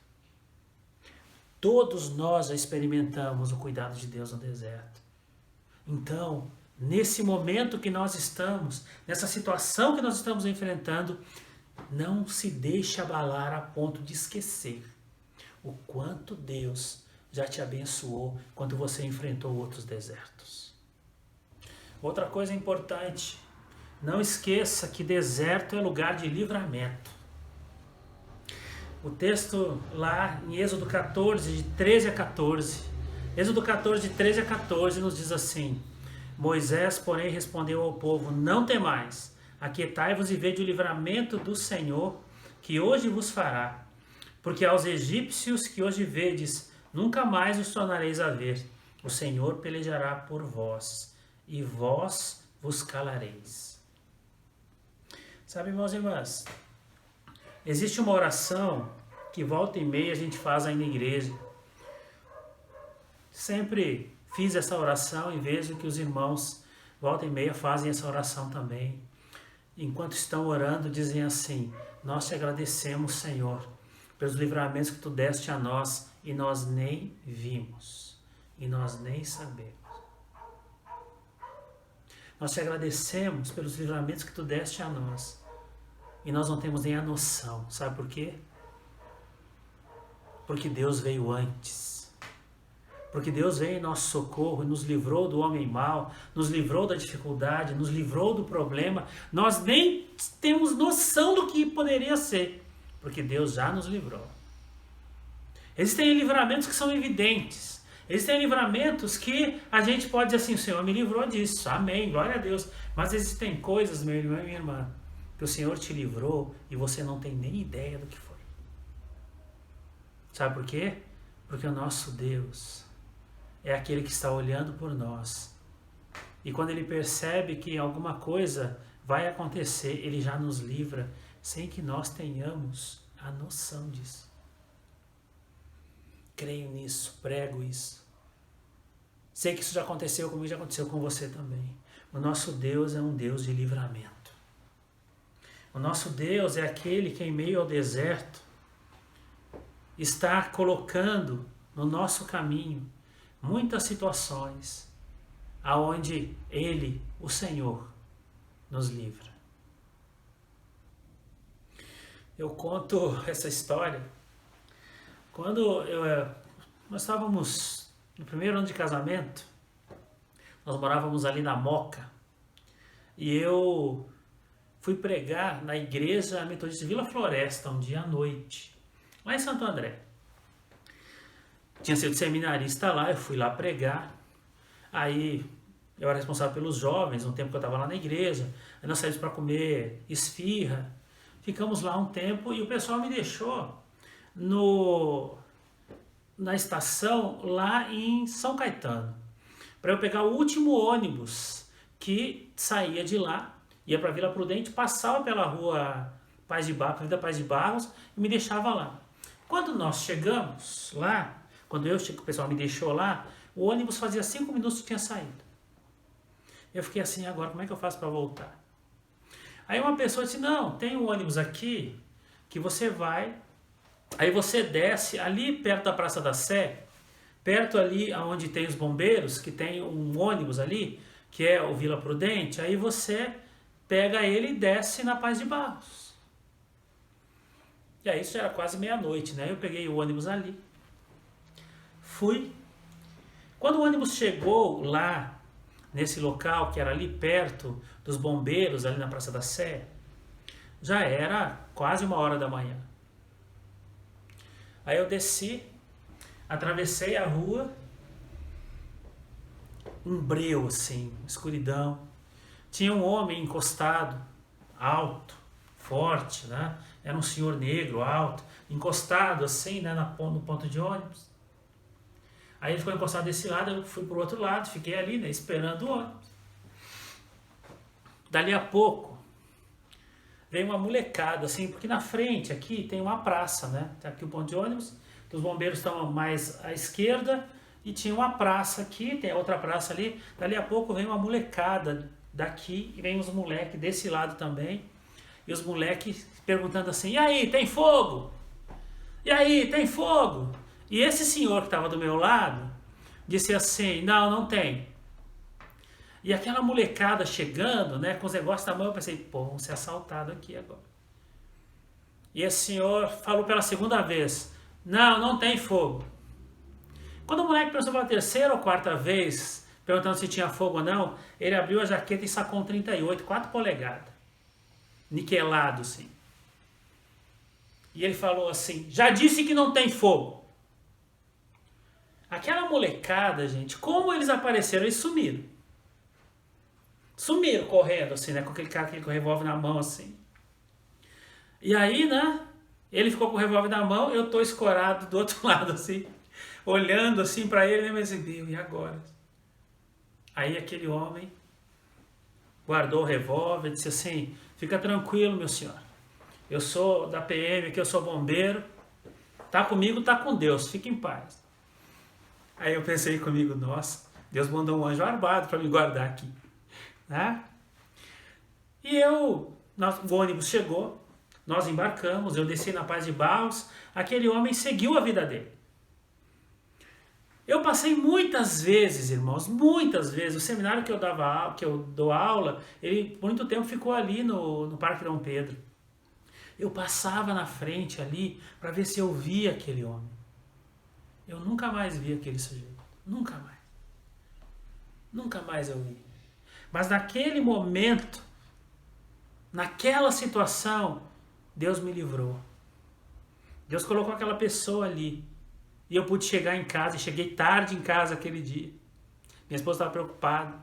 Speaker 8: Todos nós já experimentamos o cuidado de Deus no deserto. Então, nesse momento que nós estamos, nessa situação que nós estamos enfrentando, não se deixe abalar a ponto de esquecer o quanto Deus já te abençoou quando você enfrentou outros desertos. Outra coisa importante, não esqueça que deserto é lugar de livramento. O texto lá em Êxodo 14, de 13 a 14, Êxodo 14, de 13 a 14 nos diz assim, Moisés, porém, respondeu ao povo, não temais, aquietai-vos e vede o livramento do Senhor, que hoje vos fará, porque aos egípcios que hoje vedes, nunca mais os tornareis a ver. O Senhor pelejará por vós, e vós vos calareis. Sabe, irmãos e irmãs, existe uma oração que volta e meia a gente faz aí na igreja. Sempre fiz essa oração e vejo que os irmãos volta e meia fazem essa oração também. Enquanto estão orando, dizem assim, nós te agradecemos, Senhor, pelos livramentos que tu deste a nós e nós nem vimos, e nós nem sabemos. Nós te agradecemos pelos livramentos que tu deste a nós e nós não temos nem a noção. Sabe por quê? Porque Deus veio antes. Porque Deus veio em nosso socorro e nos livrou do homem mau, nos livrou da dificuldade, nos livrou do problema. Nós nem temos noção do que poderia ser, porque Deus já nos livrou. Existem livramentos que são evidentes. Existem livramentos que a gente pode dizer assim, o Senhor me livrou disso, amém, glória a Deus. Mas existem coisas, meu irmão e minha irmã, que o Senhor te livrou e você não tem nem ideia do que foi. Sabe por quê? Porque o nosso Deus é aquele que está olhando por nós. E quando Ele percebe que alguma coisa vai acontecer, Ele já nos livra sem que nós tenhamos a noção disso. Creio nisso, prego isso. Sei que isso já aconteceu comigo, já aconteceu com você também. O nosso Deus é um Deus de livramento. O nosso Deus é aquele que em meio ao deserto está colocando no nosso caminho muitas situações aonde Ele, o Senhor, nos livra. eu conto essa história. Quando nós estávamos no primeiro ano de casamento, nós morávamos ali na Moca, e eu fui pregar na igreja metodista de Vila Floresta um dia à noite, lá em Santo André. Tinha sido seminarista lá, eu fui lá pregar. Aí eu era responsável pelos jovens, no tempo que eu estava lá na igreja. Aí nós saímos para comer esfirra. Ficamos lá um tempo e o pessoal me deixou na estação lá em São Caetano, para eu pegar o último ônibus que saía de lá, ia para Vila Prudente, passava pela rua Paz de Barros, Avenida Paz de Barros, e me deixava lá. Quando nós chegamos lá, quando o pessoal me deixou lá, o ônibus fazia 5 minutos que tinha saído. Eu fiquei assim, agora como é que eu faço para voltar? Aí uma pessoa disse, não, tem um ônibus aqui que você vai, aí você desce ali perto da Praça da Sé, perto ali onde tem os bombeiros, que tem um ônibus ali, que é o Vila Prudente, aí você pega ele e desce na Paz de Barros. E aí isso já era quase meia-noite, né? Eu peguei o ônibus ali, fui. Quando o ônibus chegou lá, nesse local que era ali perto dos bombeiros, ali na Praça da Sé, já era quase 1h da manhã. Aí eu desci, atravessei a rua, um breu assim, escuridão. Tinha um homem encostado, alto, forte, né? Era um senhor negro, alto, encostado assim, né, no ponto de ônibus. Aí ele ficou encostado desse lado, eu fui pro outro lado, fiquei ali, né, esperando o ônibus. Dali a pouco, veio uma molecada, assim, porque na frente aqui tem uma praça, né? Tem aqui o ponto de ônibus, os bombeiros estão mais à esquerda, e tinha uma praça aqui, tem outra praça ali. Dali a pouco vem uma molecada daqui, e vem os moleques desse lado também, e os moleques perguntando assim, e aí, tem fogo? E aí, tem fogo? E esse senhor que estava do meu lado disse assim, não, não tem. E aquela molecada chegando, né, com os negócios na mão, eu pensei, pô, vamos ser assaltados aqui agora. E esse senhor falou pela segunda vez, não, não tem fogo. Quando o moleque pensou pela terceira ou quarta vez, perguntando se tinha fogo ou não, ele abriu a jaqueta e sacou um 38, 4 polegadas, niquelado assim. E ele falou assim, já disse que não tem fogo. Aquela molecada, gente, como eles apareceram? Eles sumiram. Sumiram correndo, assim, né? Com aquele cara com o revólver na mão, assim. E aí, né? Ele ficou com o revólver na mão, eu tô escorado do outro lado, assim. Olhando, assim, pra ele, né? Mas, e agora? Aí aquele homem guardou o revólver, disse assim, fica tranquilo, meu senhor. Eu sou da PM, que eu sou bombeiro. Tá comigo, tá com Deus. Fique em paz. Aí eu pensei comigo, nossa, Deus mandou um anjo armado para me guardar aqui, né? E o ônibus chegou, nós embarcamos, eu desci na Paz de Barros, aquele homem seguiu a vida dele. Eu passei muitas vezes, irmãos, muitas vezes, o seminário que eu dou aula, ele por muito tempo ficou ali no Parque Dom Pedro. Eu passava na frente ali para ver se eu via aquele homem. Eu nunca mais vi aquele sujeito. Nunca mais. Nunca mais eu vi. Mas naquele momento, naquela situação, Deus me livrou. Deus colocou aquela pessoa ali. E eu pude chegar em casa, e cheguei tarde em casa aquele dia. Minha esposa estava preocupada.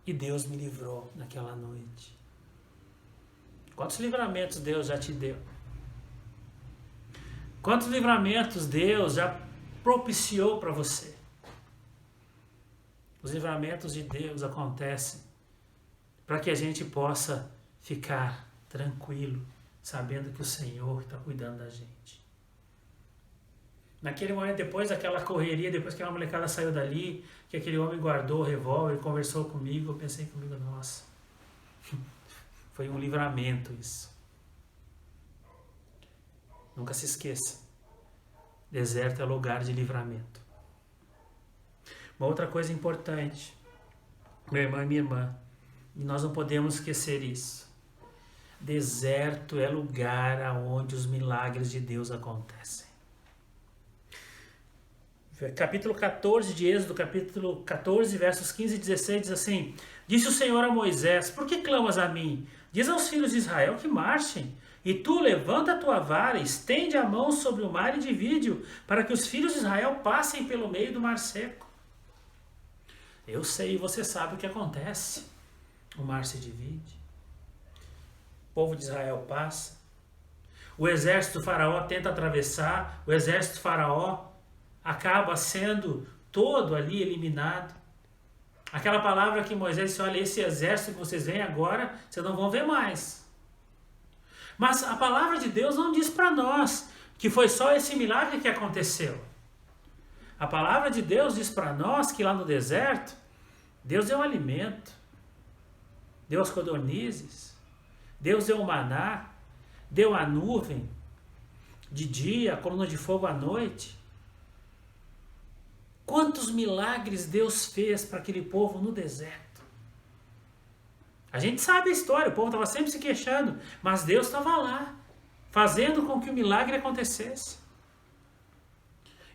Speaker 8: E Deus me livrou naquela noite. Quantos livramentos Deus já te deu? Quantos livramentos Deus já propiciou para você? Os livramentos de Deus acontecem para que a gente possa ficar tranquilo, sabendo que o Senhor está cuidando da gente. Naquele momento, depois daquela correria, depois que a molecada saiu dali, que aquele homem guardou o revólver e conversou comigo, eu pensei comigo, nossa, foi um livramento isso. Nunca se esqueça, deserto é lugar de livramento. Uma outra coisa importante, meu irmão e minha irmã, e nós não podemos esquecer isso. Deserto é lugar onde os milagres de Deus acontecem. Capítulo 14 de Êxodo, capítulo 14, versos 15 e 16, diz assim: Disse o Senhor a Moisés: Por que clamas a mim? Diz aos filhos de Israel que marchem. E tu levanta a tua vara, estende a mão sobre o mar e divide-o, para que os filhos de Israel passem pelo meio do mar seco. Eu sei, você sabe o que acontece. O mar se divide. O povo de Israel passa. O exército do faraó tenta atravessar. O exército do faraó acaba sendo todo ali eliminado. Aquela palavra que Moisés disse: olha, esse exército que vocês veem agora, vocês não vão ver mais. Mas a palavra de Deus não diz para nós que foi só esse milagre que aconteceu. A palavra de Deus diz para nós que lá no deserto, Deus deu alimento, deu as codornizes, Deus deu o maná, deu a nuvem de dia, a coluna de fogo à noite. Quantos milagres Deus fez para aquele povo no deserto? A gente sabe a história, o povo estava sempre se queixando, mas Deus estava lá, fazendo com que o milagre acontecesse.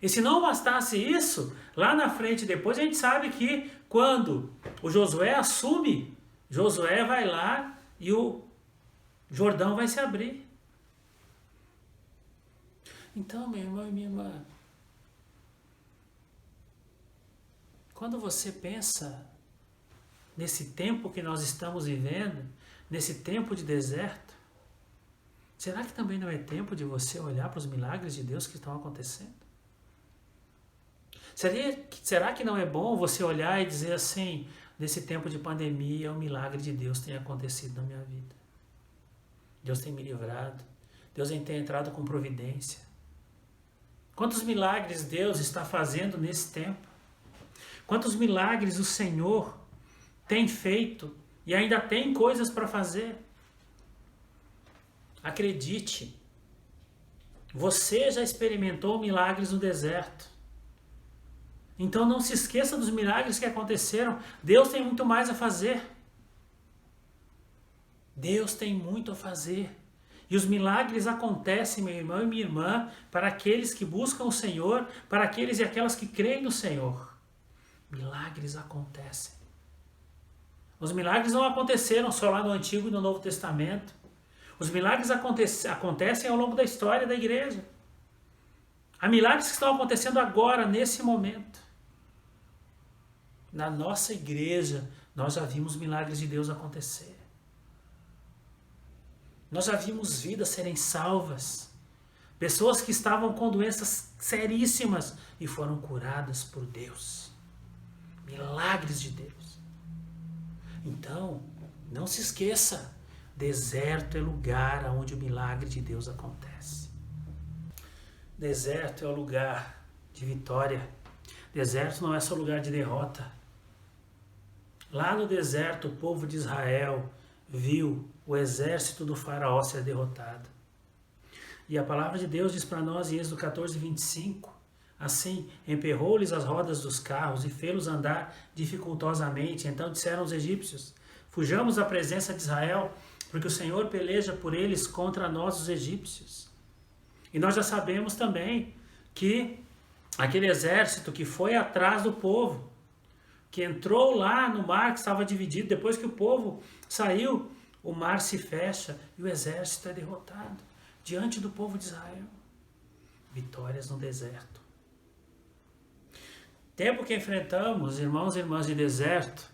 Speaker 8: E se não bastasse isso, lá na frente depois a gente sabe que quando o Josué assume, Josué vai lá e o Jordão vai se abrir. Então, meu irmão e minha irmã, quando você pensa nesse tempo que nós estamos vivendo, nesse tempo de deserto, será que também não é tempo de você olhar para os milagres de Deus que estão acontecendo? Será que não é bom você olhar e dizer assim, nesse tempo de pandemia, o milagre de Deus tem acontecido na minha vida. Deus tem me livrado, Deus tem entrado com providência. Quantos milagres Deus está fazendo nesse tempo? Quantos milagres o Senhor tem feito e ainda tem coisas para fazer? Acredite, você já experimentou milagres no deserto. Então não se esqueça dos milagres que aconteceram. Deus tem muito mais a fazer. Deus tem muito a fazer. E os milagres acontecem, meu irmão e minha irmã, para aqueles que buscam o Senhor, para aqueles e aquelas que creem no Senhor. Milagres acontecem. Os milagres não aconteceram só lá no Antigo e no Novo Testamento. Os milagres acontecem ao longo da história da igreja. Há milagres que estão acontecendo agora, nesse momento. Na nossa igreja, nós já vimos milagres de Deus acontecer. Nós já vimos vidas serem salvas. Pessoas que estavam com doenças seríssimas e foram curadas por Deus. Milagres de Deus. Então, não se esqueça, deserto é lugar onde o milagre de Deus acontece. Deserto é o lugar de vitória. Deserto não é só lugar de derrota. Lá no deserto, o povo de Israel viu o exército do faraó ser derrotado. E a palavra de Deus diz para nós em Êxodo 14, 25, assim, emperrou-lhes as rodas dos carros e fê-los andar dificultosamente. Então disseram os egípcios: fujamos da presença de Israel, porque o Senhor peleja por eles contra nós, os egípcios. E nós já sabemos também que aquele exército que foi atrás do povo, que entrou lá no mar que estava dividido, depois que o povo saiu, o mar se fecha e o exército é derrotado diante do povo de Israel. Vitórias no deserto. Tempo que enfrentamos, irmãos e irmãs de deserto,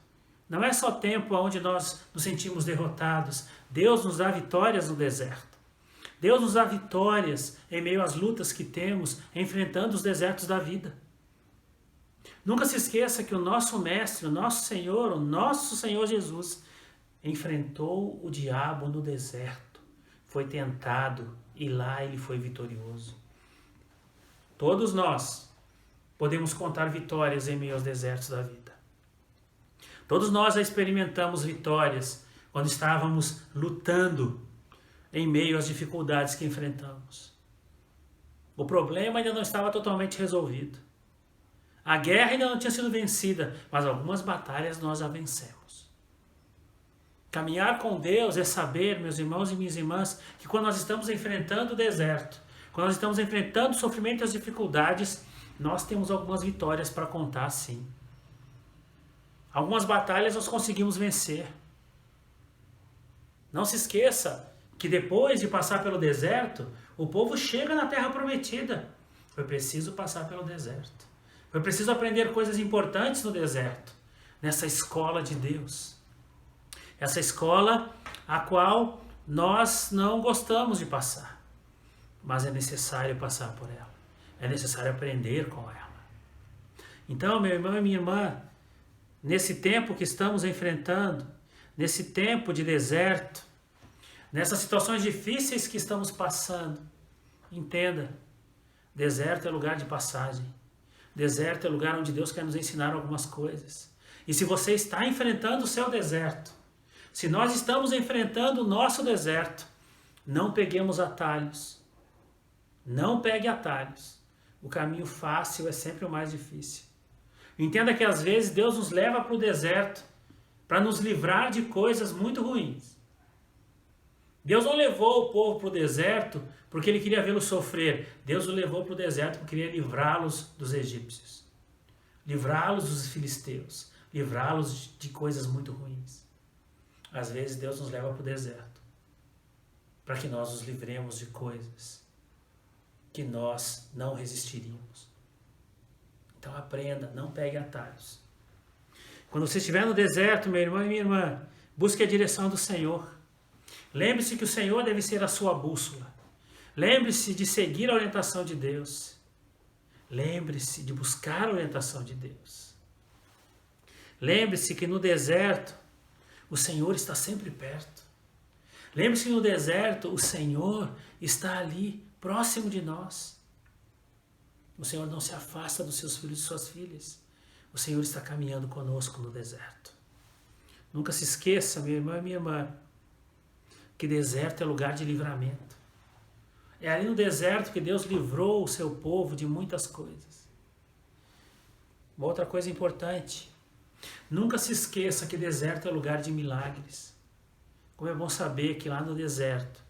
Speaker 8: não é só tempo onde nós nos sentimos derrotados. Deus nos dá vitórias no deserto. Deus nos dá vitórias em meio às lutas que temos, enfrentando os desertos da vida. Nunca se esqueça que o nosso Mestre, o nosso Senhor Jesus, enfrentou o diabo no deserto. Foi tentado e lá ele foi vitorioso. Todos nós podemos contar vitórias em meio aos desertos da vida. Todos nós já experimentamos vitórias quando estávamos lutando em meio às dificuldades que enfrentamos. O problema ainda não estava totalmente resolvido. A guerra ainda não tinha sido vencida, mas algumas batalhas nós já vencemos. Caminhar com Deus é saber, meus irmãos e minhas irmãs, que quando nós estamos enfrentando o deserto, quando nós estamos enfrentando o sofrimento e as dificuldades, nós temos algumas vitórias para contar, sim. Algumas batalhas nós conseguimos vencer. Não se esqueça que depois de passar pelo deserto, o povo chega na terra prometida. Foi preciso passar pelo deserto. Foi preciso aprender coisas importantes no deserto, nessa escola de Deus. Essa escola a qual nós não gostamos de passar, mas é necessário passar por ela. É necessário aprender com ela. Então, meu irmão e minha irmã, nesse tempo que estamos enfrentando, nesse tempo de deserto, nessas situações difíceis que estamos passando, entenda, deserto é lugar de passagem. Deserto é lugar onde Deus quer nos ensinar algumas coisas. E se você está enfrentando o seu deserto, se nós estamos enfrentando o nosso deserto, não peguemos atalhos. Não pegue atalhos. O caminho fácil é sempre o mais difícil. Entenda que às vezes Deus nos leva para o deserto para nos livrar de coisas muito ruins. Deus não levou o povo para o deserto porque Ele queria vê-los sofrer. Deus o levou para o deserto porque queria livrá-los dos egípcios, livrá-los dos filisteus, livrá-los de coisas muito ruins. Às vezes Deus nos leva para o deserto para que nós nos livremos de coisas que nós não resistiríamos. Então aprenda, não pegue atalhos. Quando você estiver no deserto, meu irmão e minha irmã, busque a direção do Senhor. Lembre-se que o Senhor deve ser a sua bússola. Lembre-se de seguir a orientação de Deus. Lembre-se de buscar a orientação de Deus. Lembre-se que no deserto, o Senhor está sempre perto. Lembre-se que no deserto, o Senhor está ali, próximo de nós. O Senhor não se afasta dos seus filhos e suas filhas. O Senhor está caminhando conosco no deserto. Nunca se esqueça, meu irmão e minha irmã, que deserto é lugar de livramento. É ali no deserto que Deus livrou o seu povo de muitas coisas. Uma outra coisa importante, nunca se esqueça que deserto é lugar de milagres. Como é bom saber que lá no deserto,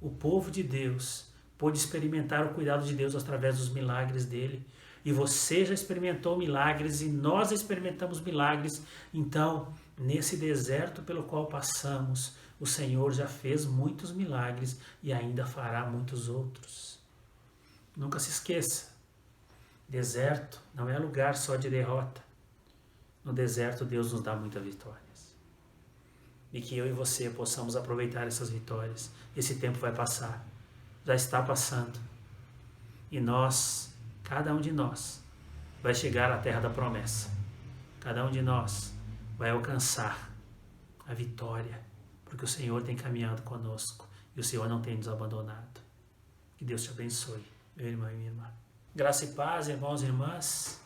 Speaker 8: o povo de Deus pôde experimentar o cuidado de Deus através dos milagres dele. E você já experimentou milagres e nós experimentamos milagres. Então, nesse deserto pelo qual passamos, o Senhor já fez muitos milagres e ainda fará muitos outros. Nunca se esqueça, deserto não é lugar só de derrota. No deserto Deus nos dá muitas vitórias. E que eu e você possamos aproveitar essas vitórias. Esse tempo vai passar, já está passando. E nós, cada um de nós, vai chegar à terra da promessa. Cada um de nós vai alcançar a vitória, porque o Senhor tem caminhado conosco e o Senhor não tem nos abandonado. Que Deus te abençoe, meu irmão e minha irmã. Graça e paz, irmãos e irmãs.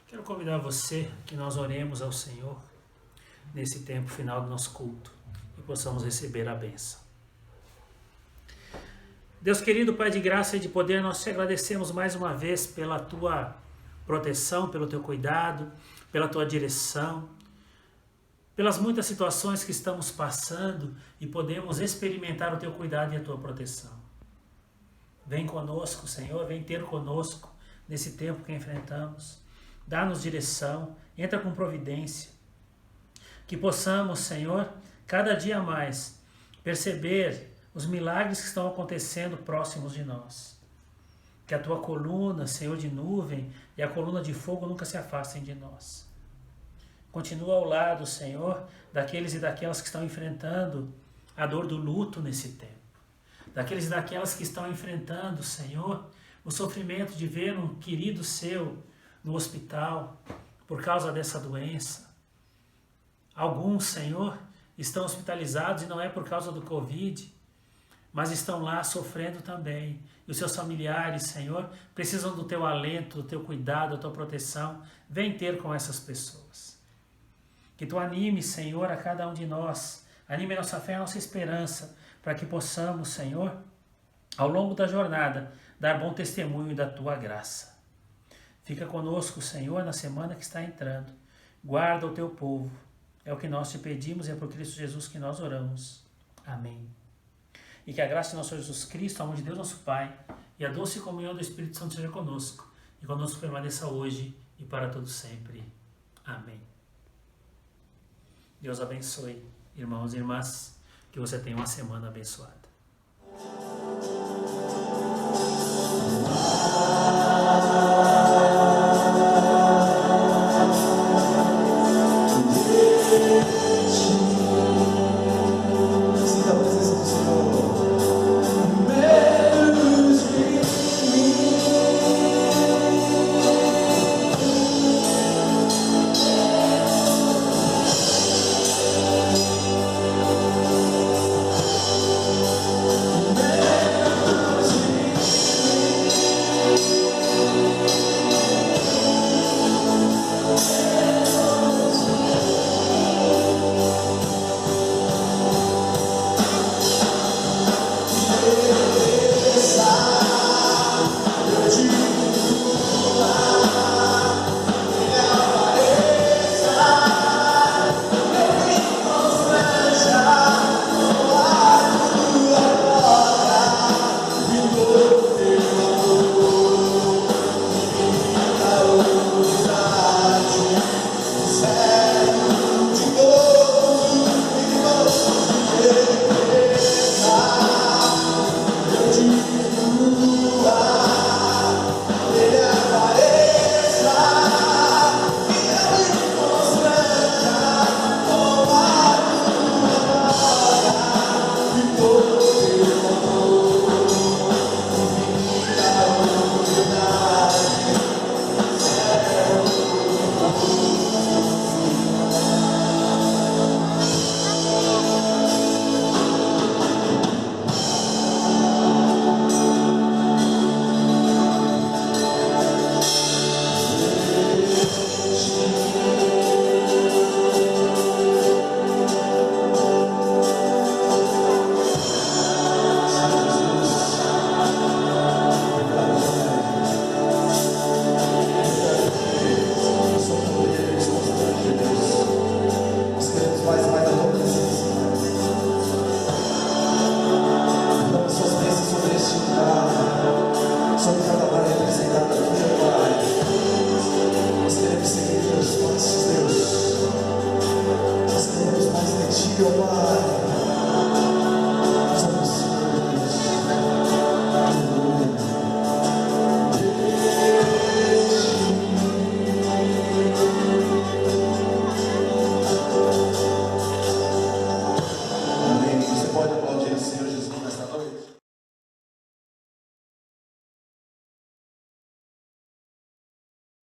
Speaker 8: Quero convidar você que nós oremos ao Senhor nesse tempo final do nosso culto e possamos receber a bênção. Deus querido, Pai de graça e de poder, nós te agradecemos mais uma vez pela tua proteção, pelo teu cuidado, pela tua direção, pelas muitas situações que estamos passando e podemos experimentar o teu cuidado e a tua proteção. Vem conosco, Senhor, vem ter conosco nesse tempo que enfrentamos. Dá-nos direção, entra com providência. Que possamos, Senhor, cada dia mais perceber os milagres que estão acontecendo próximos de nós. Que a tua coluna, Senhor, de nuvem e a coluna de fogo nunca se afastem de nós. Continua ao lado, Senhor, daqueles e daquelas que estão enfrentando a dor do luto nesse tempo. Daqueles e daquelas que estão enfrentando, Senhor, o sofrimento de ver um querido seu no hospital por causa dessa doença. Alguns, Senhor, estão hospitalizados e não é por causa do Covid, mas estão lá sofrendo também. E os seus familiares, Senhor, precisam do teu alento, do teu cuidado, da tua proteção. Vem ter com essas pessoas. Que tu anime, Senhor, a cada um de nós. Anime a nossa fé, a nossa esperança, para que possamos, Senhor, ao longo da jornada, dar bom testemunho da tua graça. Fica conosco, Senhor, na semana que está entrando. Guarda o teu povo. É É o que nós te pedimos e é por Cristo Jesus que nós oramos. Amém. E que a graça de nosso Senhor Jesus Cristo, a amor de Deus nosso Pai, e a doce comunhão do Espírito Santo seja conosco, e conosco permaneça hoje e para todo sempre. Amém. Deus abençoe, irmãos e irmãs, que você tenha uma semana abençoada.